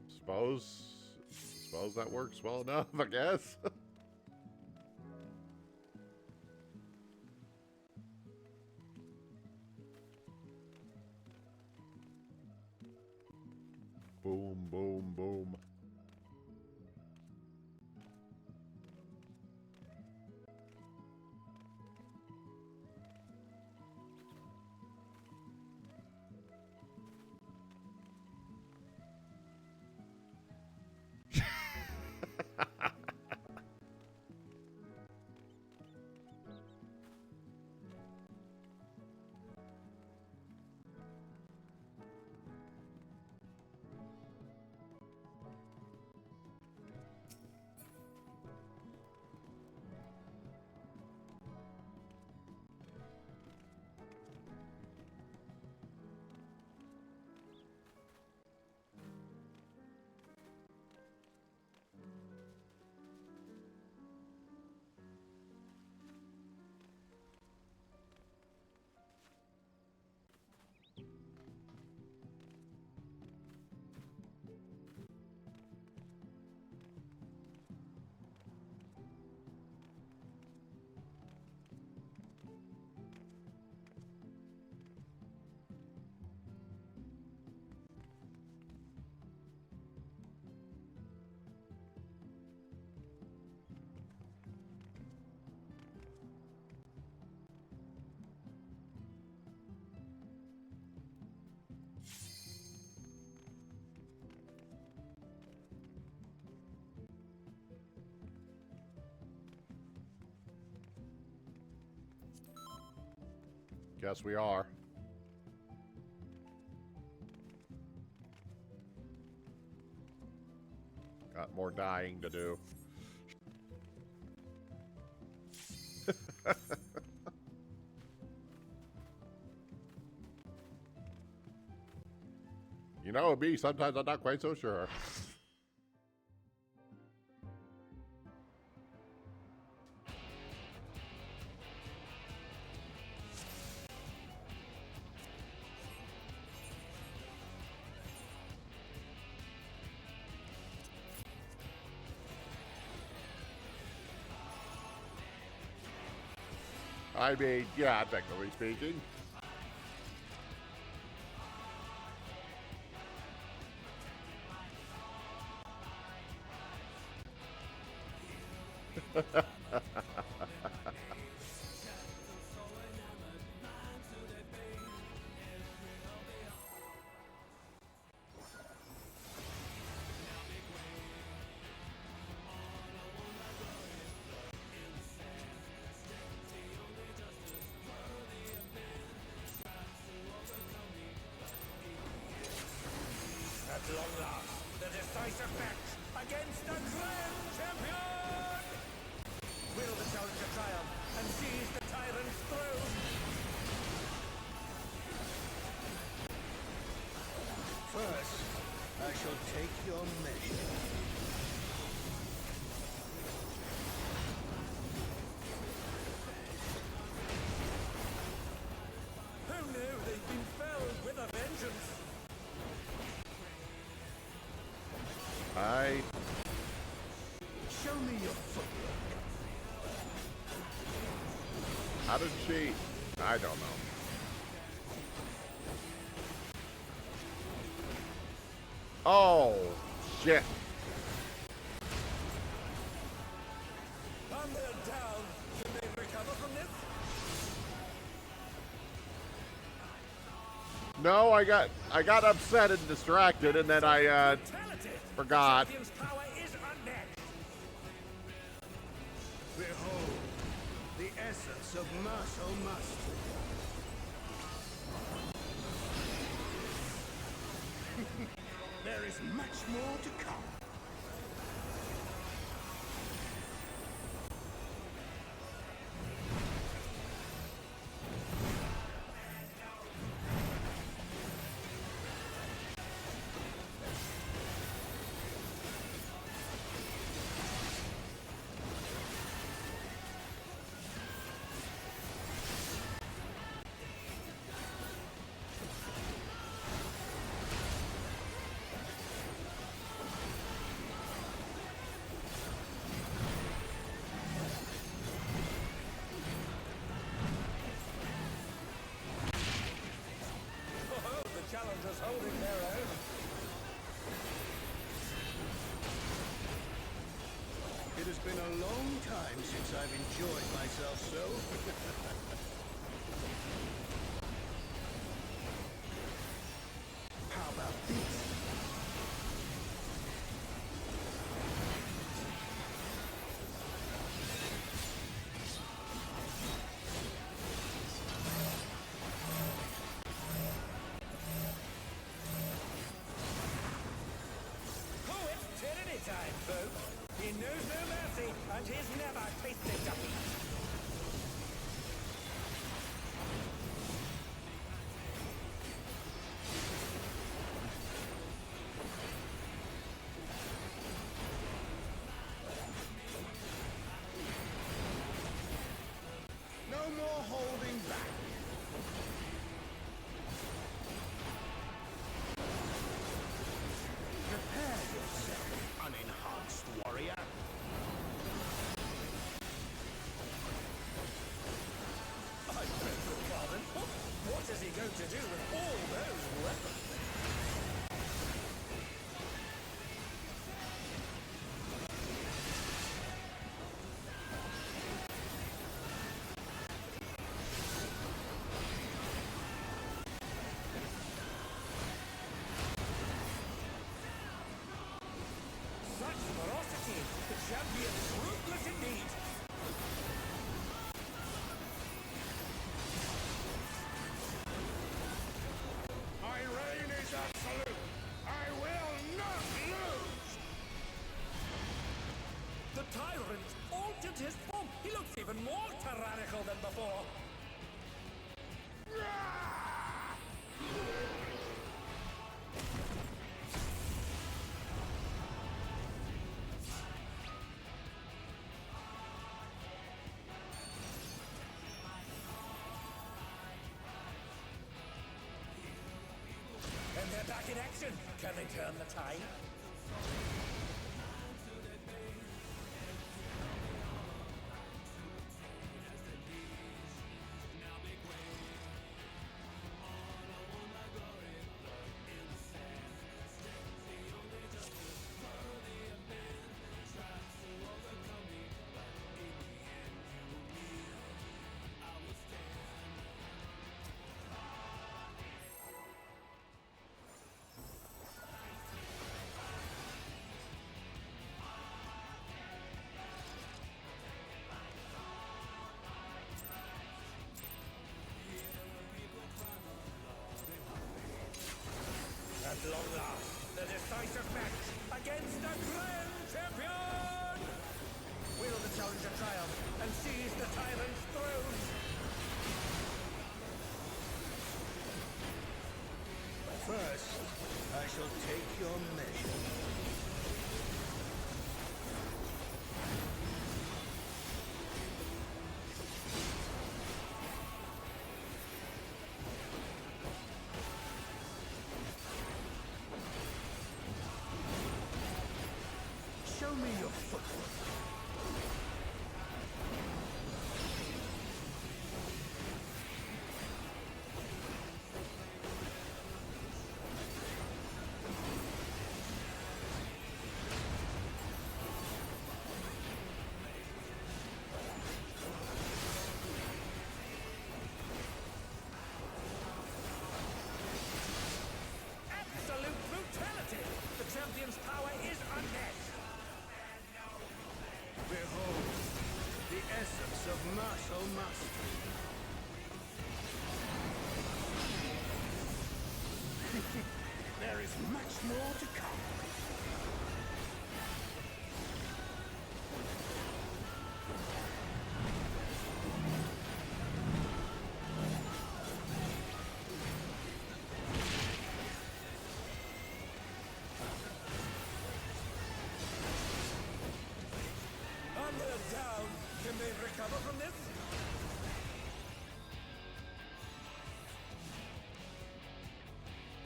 Suppose that works well enough, I guess. Boom, boom, boom. Guess we are. Got more dying to do. You know, me, sometimes I'm not quite so sure. I mean, yeah, technically speaking. At long last, the decisive match against the Grand Champion! Will the challenger triumph and seize the tyrant's throne? First, I shall take your measure. Who knew they'd been felled with a vengeance? Show me your footwork. How did she? I don't know. Oh, shit. And they're down. Can they recover from this? No, I got upset and distracted, and then I Fatality! forgot. The champion's power is unmatched. Behold, the essence of martial mastery. There is much more to come. been a long time since I've enjoyed myself so. How about this? Oh, it's tyranny time, folks. He knows no mercy, and he's never tasted defeat. No more holding back. Prepare yourself, unenhanced warrior. I beg your pardon. What is he going to do with all those weapons? Such ferocity! The champion's ruthless indeed! My reign is absolute. I will not lose. The tyrant altered his form! He looks even more tyrannical than before! And they're back in action! Can they turn the tide? At long last, the decisive match against the Grand Champion! Wield the challenge of triumph and seize the tyrant's throne! First, I shall take your measure. Show me your footwork. Absolute brutality! The champion's power is unmatched! Behold, the essence of martial mastery. There is much more to come. And they're down! Can they recover from this?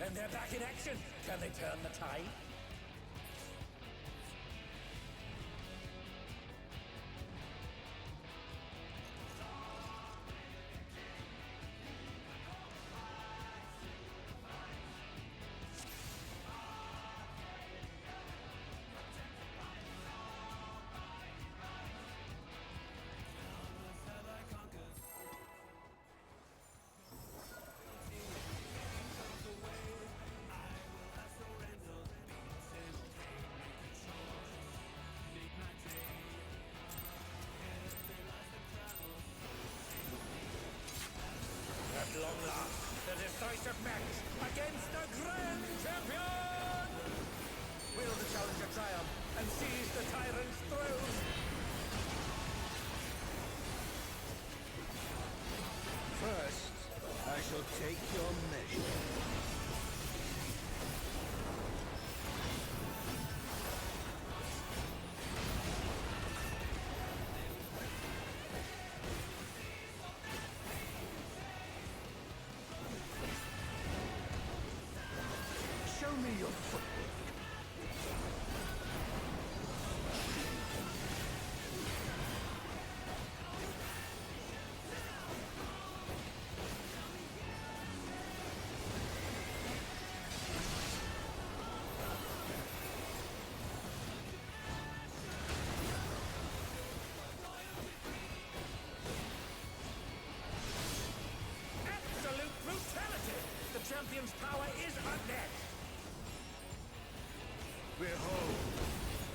And they're back in action! Can they turn the tide? decisive match against the Grand Champion! Will the challenger triumph and seize the tyrant's throne? First, I shall take your measure. Show me your footwork. Absolute brutality! The champion's power is unmatched! Behold,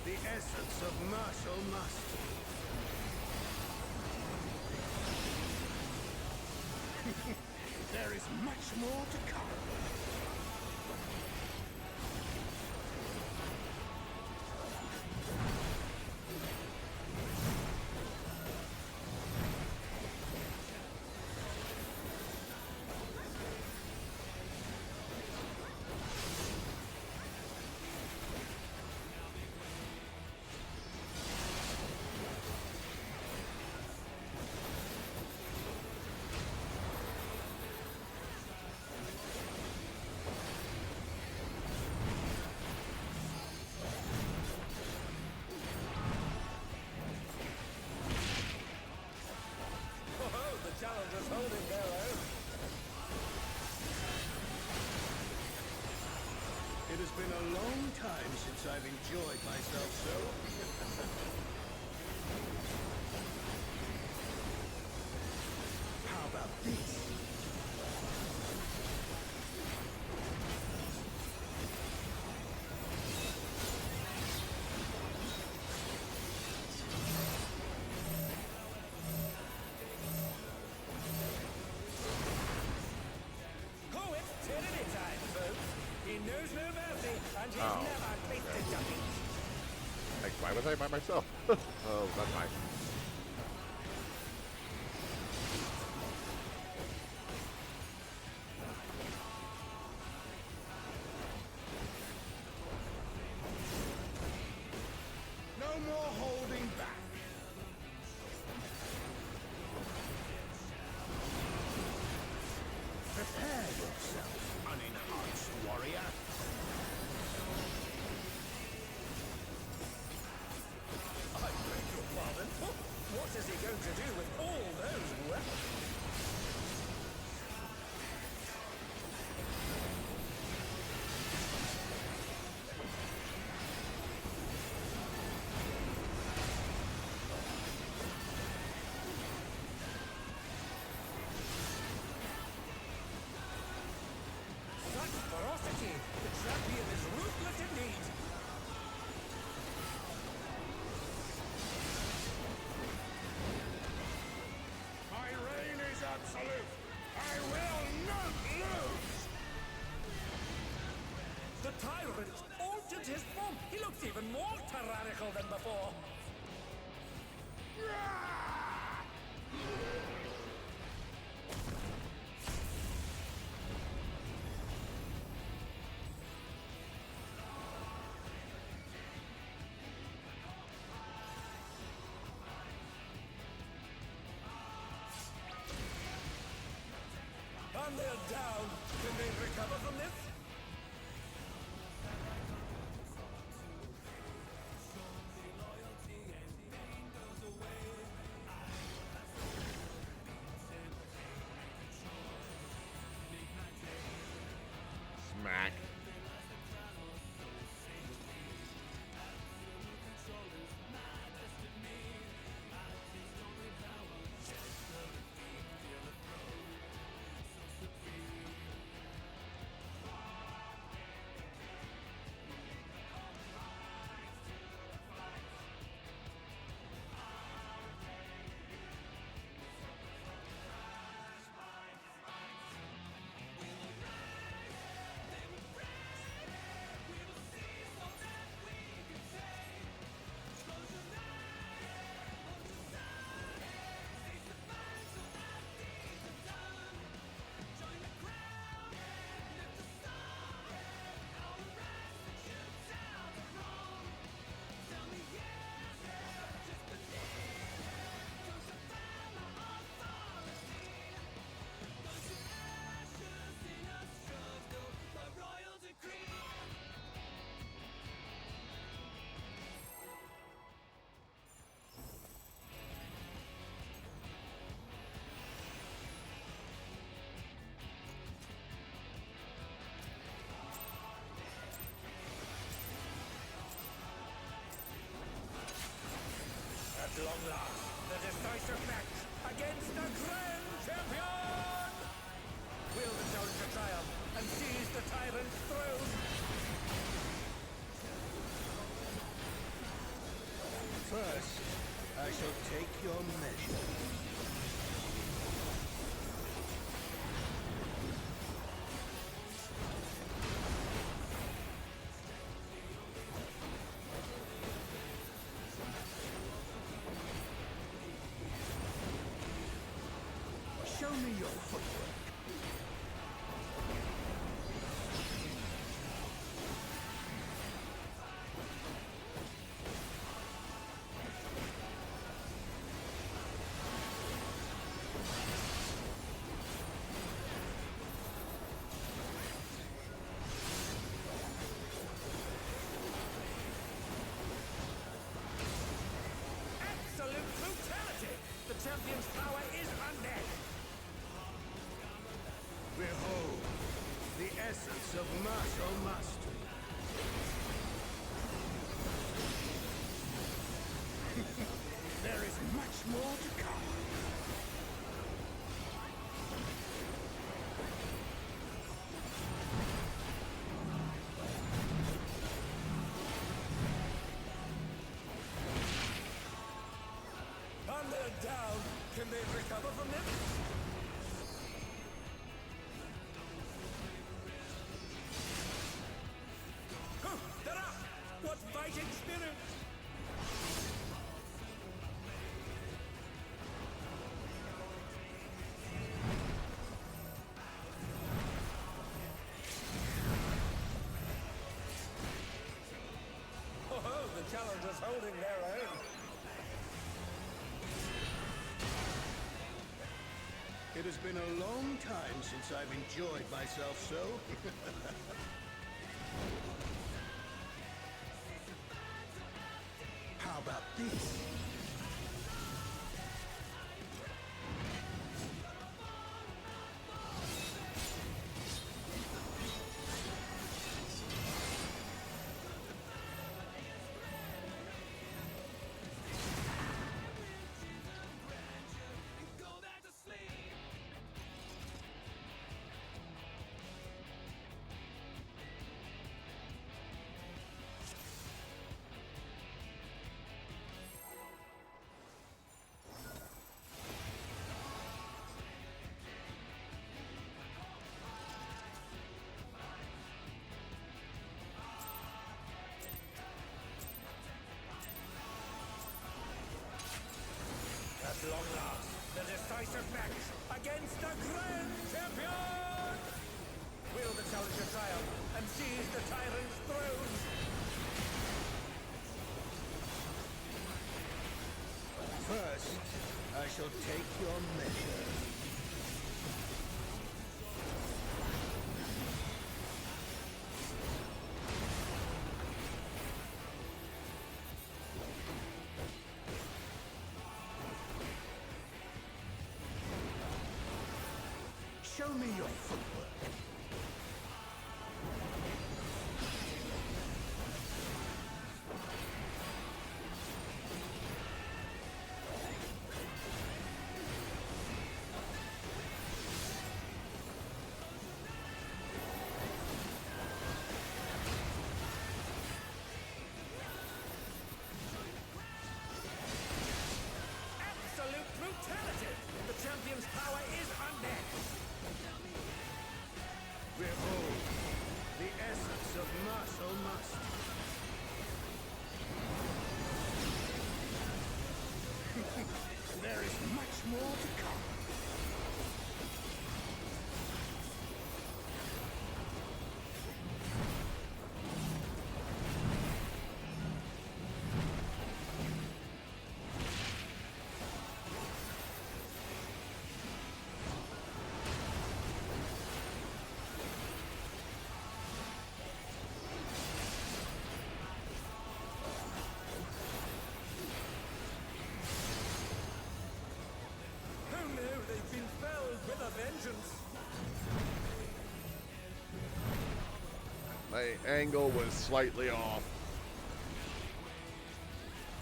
the essence of martial mastery. There is much more to come. Oh, the challenger's holding their own. It has been a long time since I've enjoyed myself so. How about this? Oh, it's tyranny time, folks. He knows no mercy, and he's Oh, never tasted defeat. Like, why was I by myself? Oh, that's fine. No more holding back. Prepare yourself, unenhanced warrior. I beg your pardon. What is he going to do with all those weapons? Such ferocity! The champion is ruthless indeed! My reign is absolute. I will not lose. The tyrant altered his form! He looks even more tyrannical than before! And they're down! Can they recover from this? Smack. long last, the decisive match against the Grand Champion! Will the challenger triumph and seize the tyrant's throne? First, I shall take your measure. Show me your footwork. Absolute brutality! The champion's power is unmatched! Behold, the essence of martial mastery. There is much more to come. Under and down! Can they recover from this? They're up! What fighting spirit! Oh, the challengers holding their own. It has been a long time since I've enjoyed myself so. How about this? At long last, the decisive match against the Grand Champion! Will the challenger triumph and seize the tyrant's throne? First, I shall take your measure. Show me your footwork. Absolute brutality! The champion's power is unmatched! Behold, the essence of martial mastery. There is much more to come. They've been felled with a vengeance. My angle was slightly off.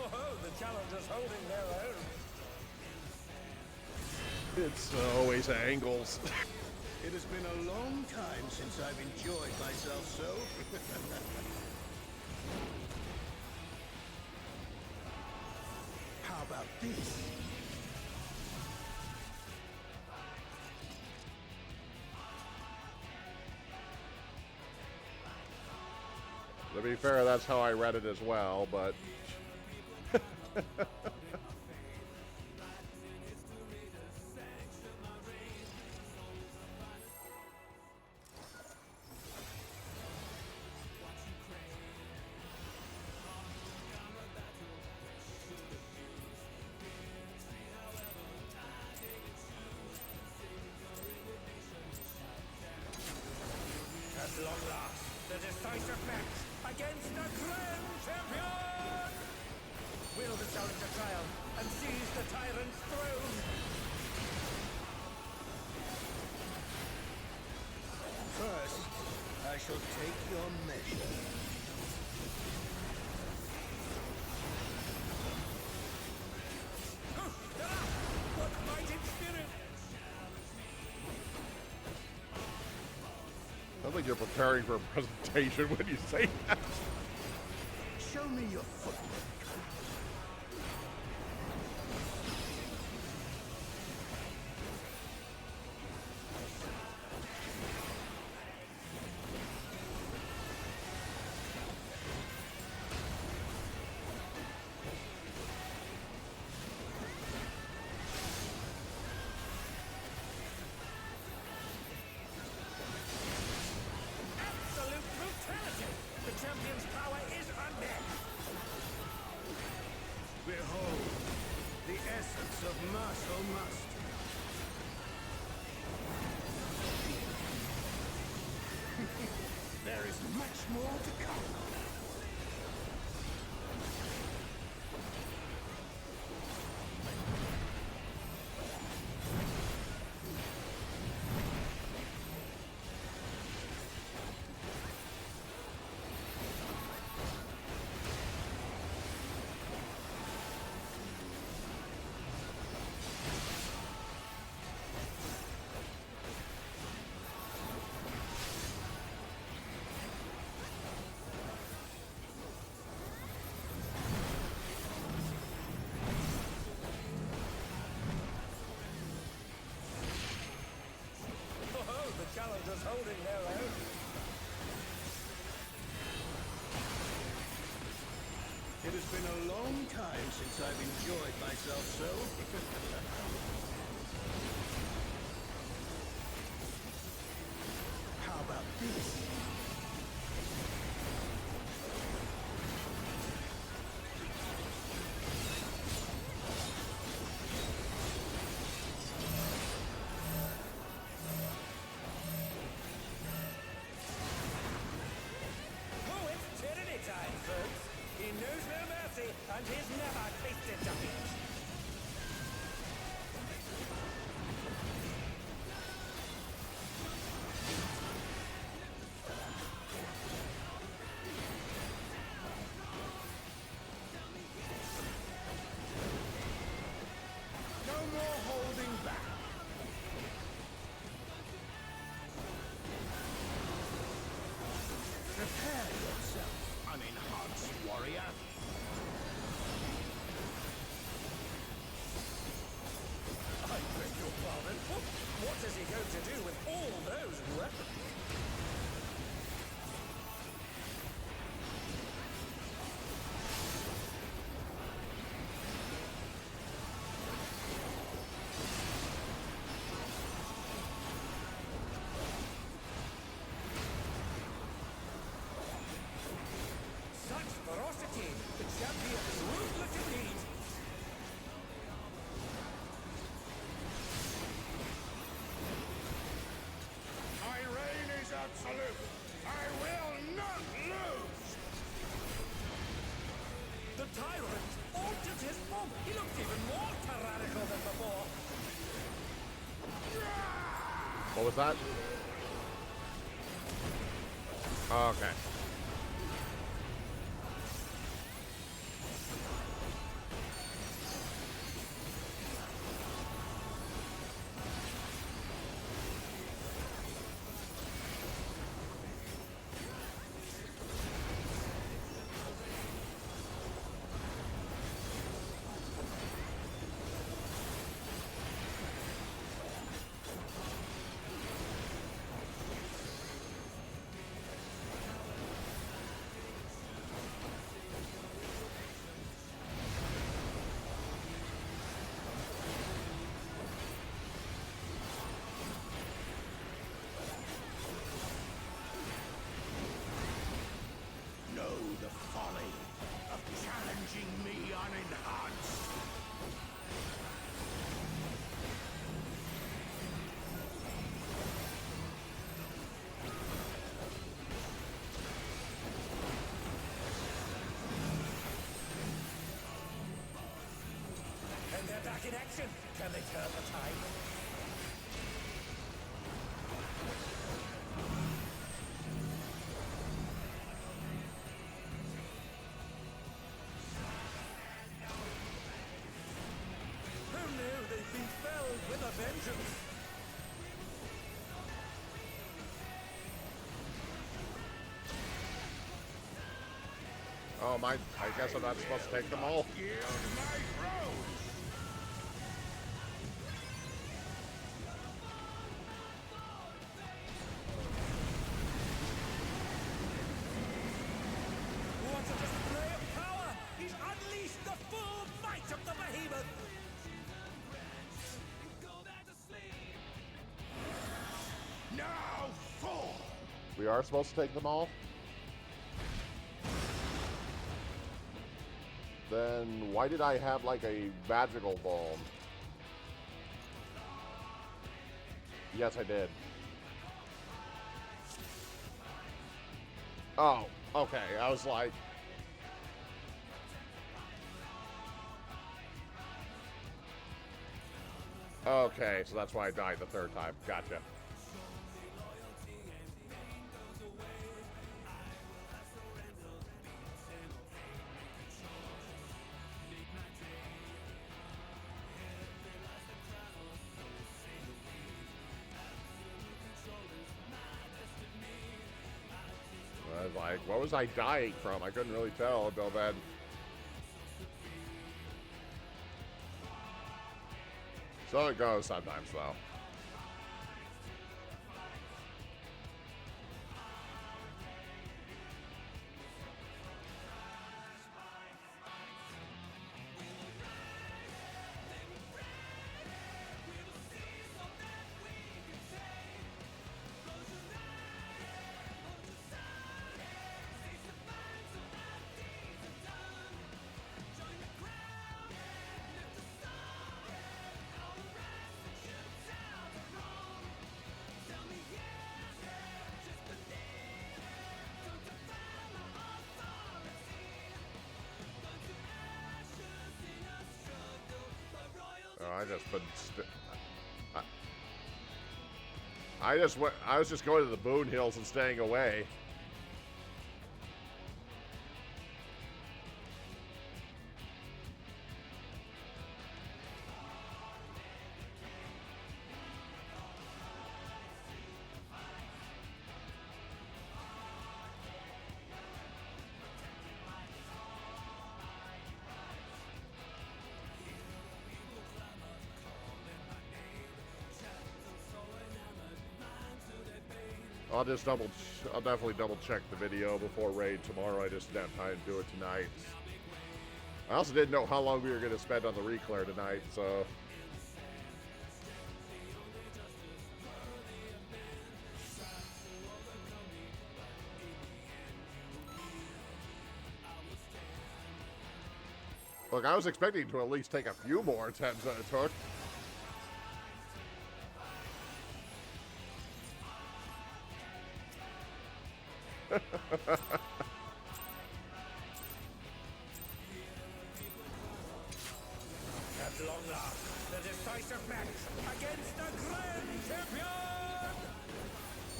Oh, the challengers holding their own. It's always angles. It has been a long time since I've enjoyed myself so. How about this? To be fair, that's how I read it as well, but... At long last, the decisive match against the Grand Champion! Will the challenger triumph and seize the tyrant's throne? First, I shall take your measure. What mighty spirit! Sounds like you're preparing for a presentation when you say that. Show me your footwork. Absolute brutality! The champion's power is unmatched! Behold, the essence of martial mastery. There is much more to come. Oh, the challengers holding their own. It has been a long time since I've enjoyed myself so. How about this? Oh, it's tyranny time, folks! He knows no mercy, and he's never tasted defeat! No more holding back. Prepare yourself, unenhanced warrior. I beg your pardon? What is he going to do with all those weapons? Such ferocity! The champion is ruthless indeed! My reign is absolute. I will not lose. The tyrant altered his form. He looked even more tyrannical than before. What was that? Okay. in action. Can they turn the tide? Who knew they'd be felled with a vengeance? Oh, I guess I'm not supposed to take them all. Yield my throat! What a display of power! He's unleashed the full might of the behemoth! Now fall! We are supposed to take them all? Then why did I have like a magical bomb? Yes, I did. Oh, okay. I was like... Okay, so that's why I died the third time. Gotcha. I was like, what was I dying from? I couldn't really tell until then. So it goes sometimes, though. Oh, I just been. I was just going to the Boone Hills and staying away. I'll definitely double check the video before raid tomorrow. I just didn't have time to do it tonight. I also didn't know how long we were going to spend on the reclair tonight, so. Look, I was expecting to at least take a few more attempts than it took. At long last, the decisive match against the Grand Champion!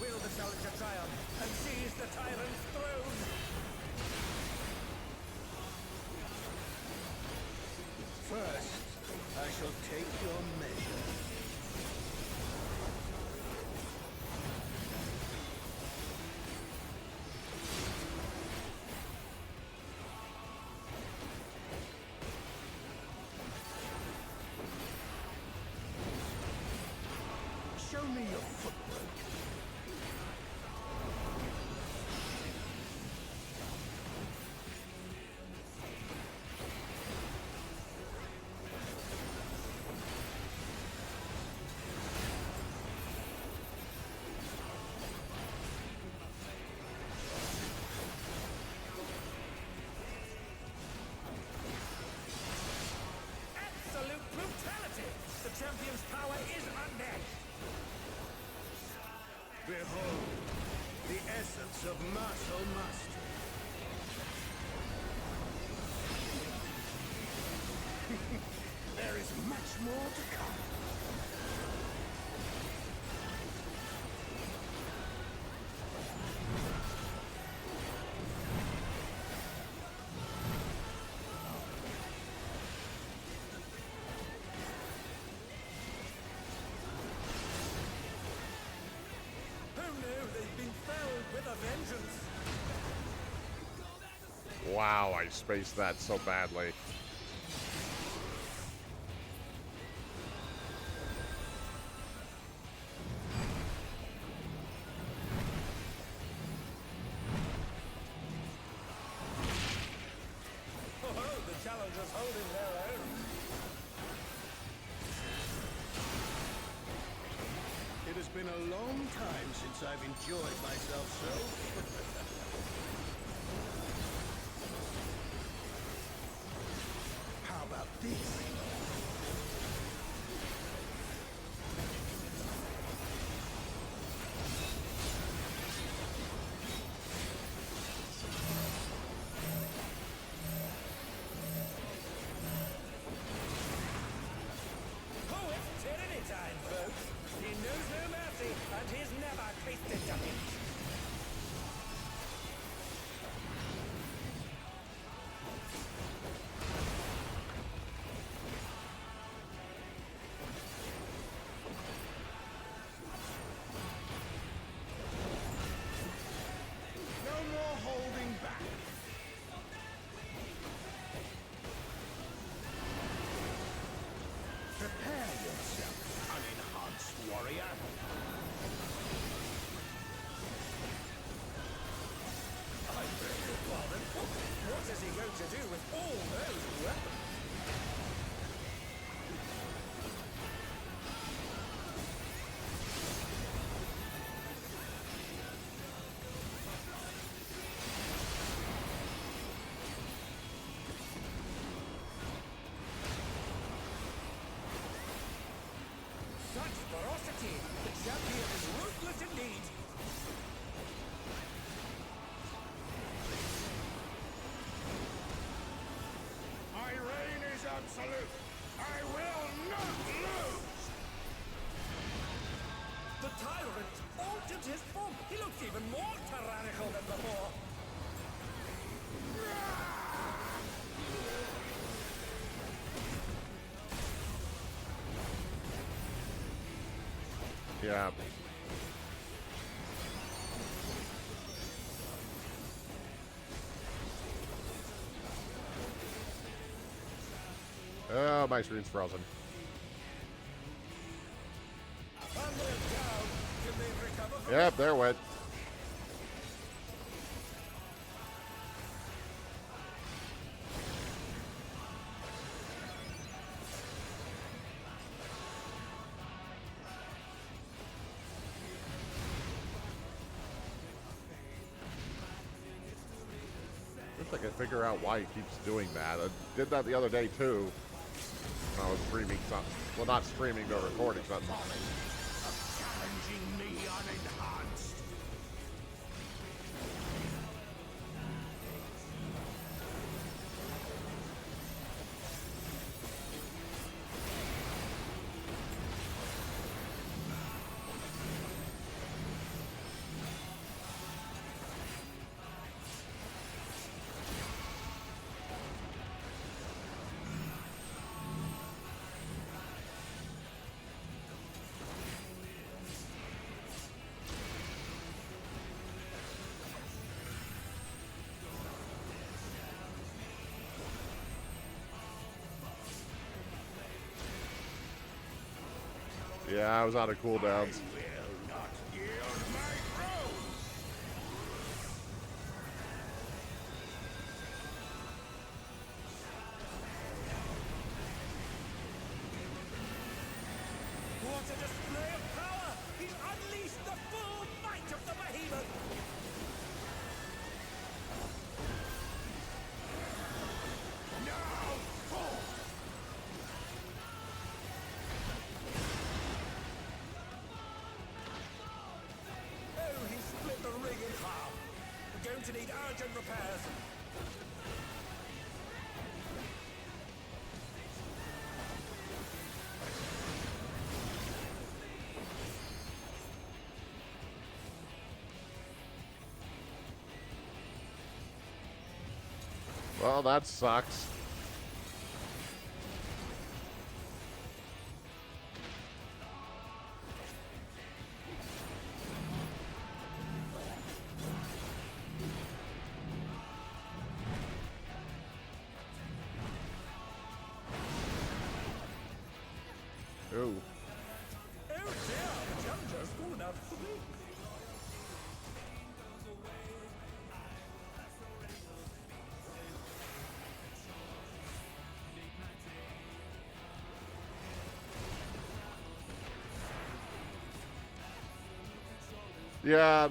Will the challenger triumph and seize the tyrant's throne? First, I shall take your measure. Show me your footwork. Absolute brutality! The champion's power is unmatched! Behold, the essence of martial mastery. There is much more to come. Who knew they'd been felled with a vengeance? Wow, I spaced that so badly. Oh, the challengers holding their own. It has been a long time since I've enjoyed myself so. How about this? Oh, it's tyranny time, folks. He knows no mercy, and he's never tasted defeat. No more holding back. Prepare yourself, unenhanced warrior. I beg your pardon. What is he going to do with all those weapons? Such ferocity! The champion is ruthless indeed! My reign is absolute. I will not lose. The tyrant altered his form. He looks even more tyrannical than before. Yeah. Oh, my screen's frozen. And they're down. Can they recover from Yep, there it went. Wish I could figure out why he keeps doing that. I did that the other day too. When I was streaming something. Well, not streaming, but recording something. Challenging me unenhanced. Yeah, I was out of cooldowns. Will not yield my throne. What a display of power! He's unleashed the full might of the behemoth! Now forth. Oh, he split the ring in half. We're going to need urgent repairs. Well, that sucks. Ooh. Oh dear, Challenger's fallen out of the ring. Yeah.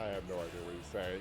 I have no idea what he's saying.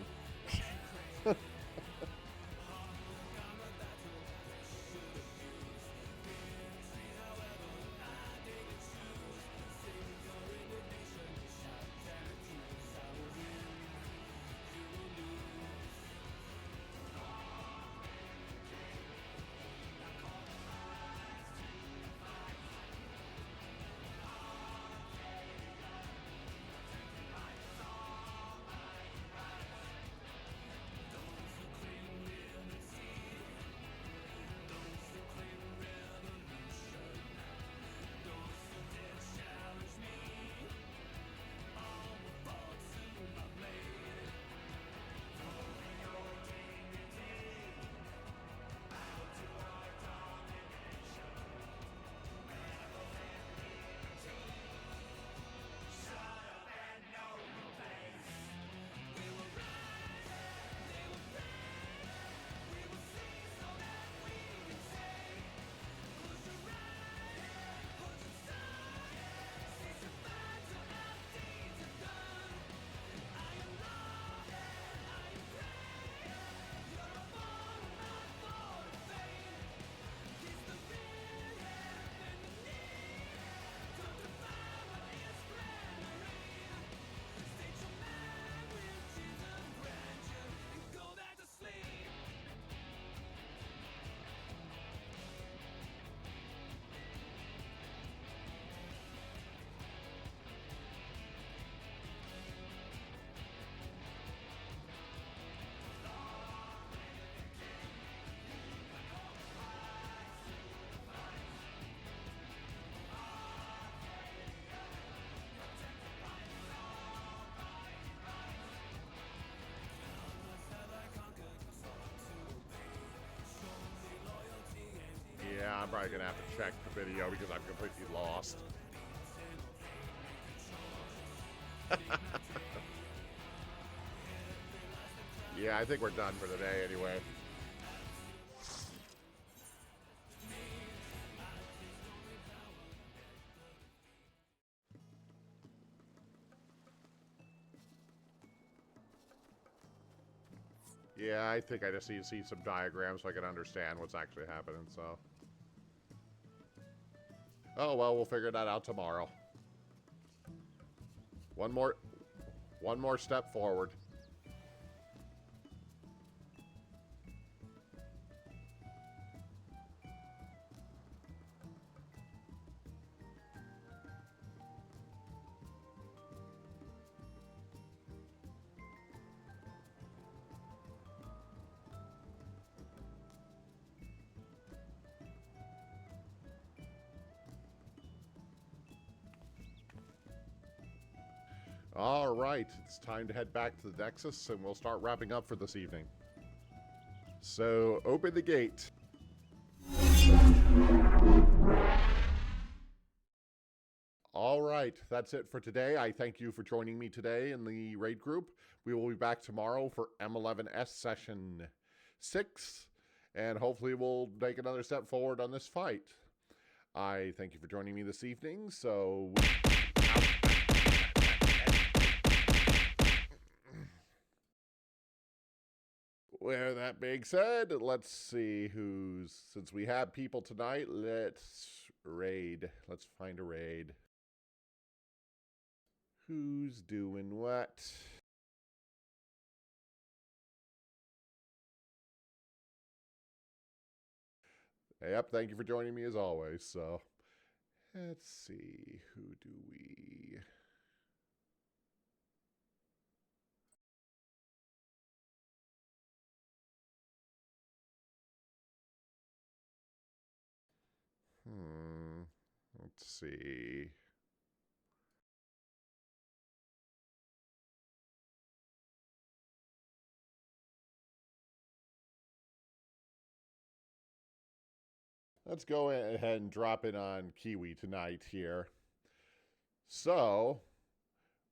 I'm probably going to have to check the video because I'm completely lost. Yeah, I think we're done for today anyway. Yeah, I think I just need to see some diagrams so I can understand what's actually happening, so. Oh, well, we'll figure that out tomorrow. One more step forward. All right, it's time to head back to the Nexus, and we'll start wrapping up for this evening. So, open the gate. All right, that's it for today. I thank you for joining me today in the raid group. We will be back tomorrow for M11S Session 6, and hopefully we'll take another step forward on this fight. I thank you for joining me this evening, so... With that being said, let's see who's... Since we have people tonight, let's raid. Let's find a raid. Who's doing what? Yep, thank you for joining me as always. So, let's see. Who do we... Let's see. Let's go ahead and drop in on Kiwi tonight here. So,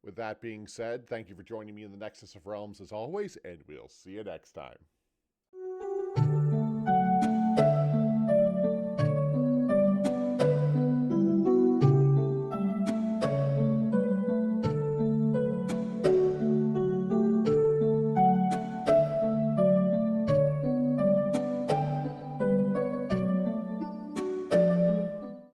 with that being said, thank you for joining me in the Nexus of Realms as always, and we'll see you next time.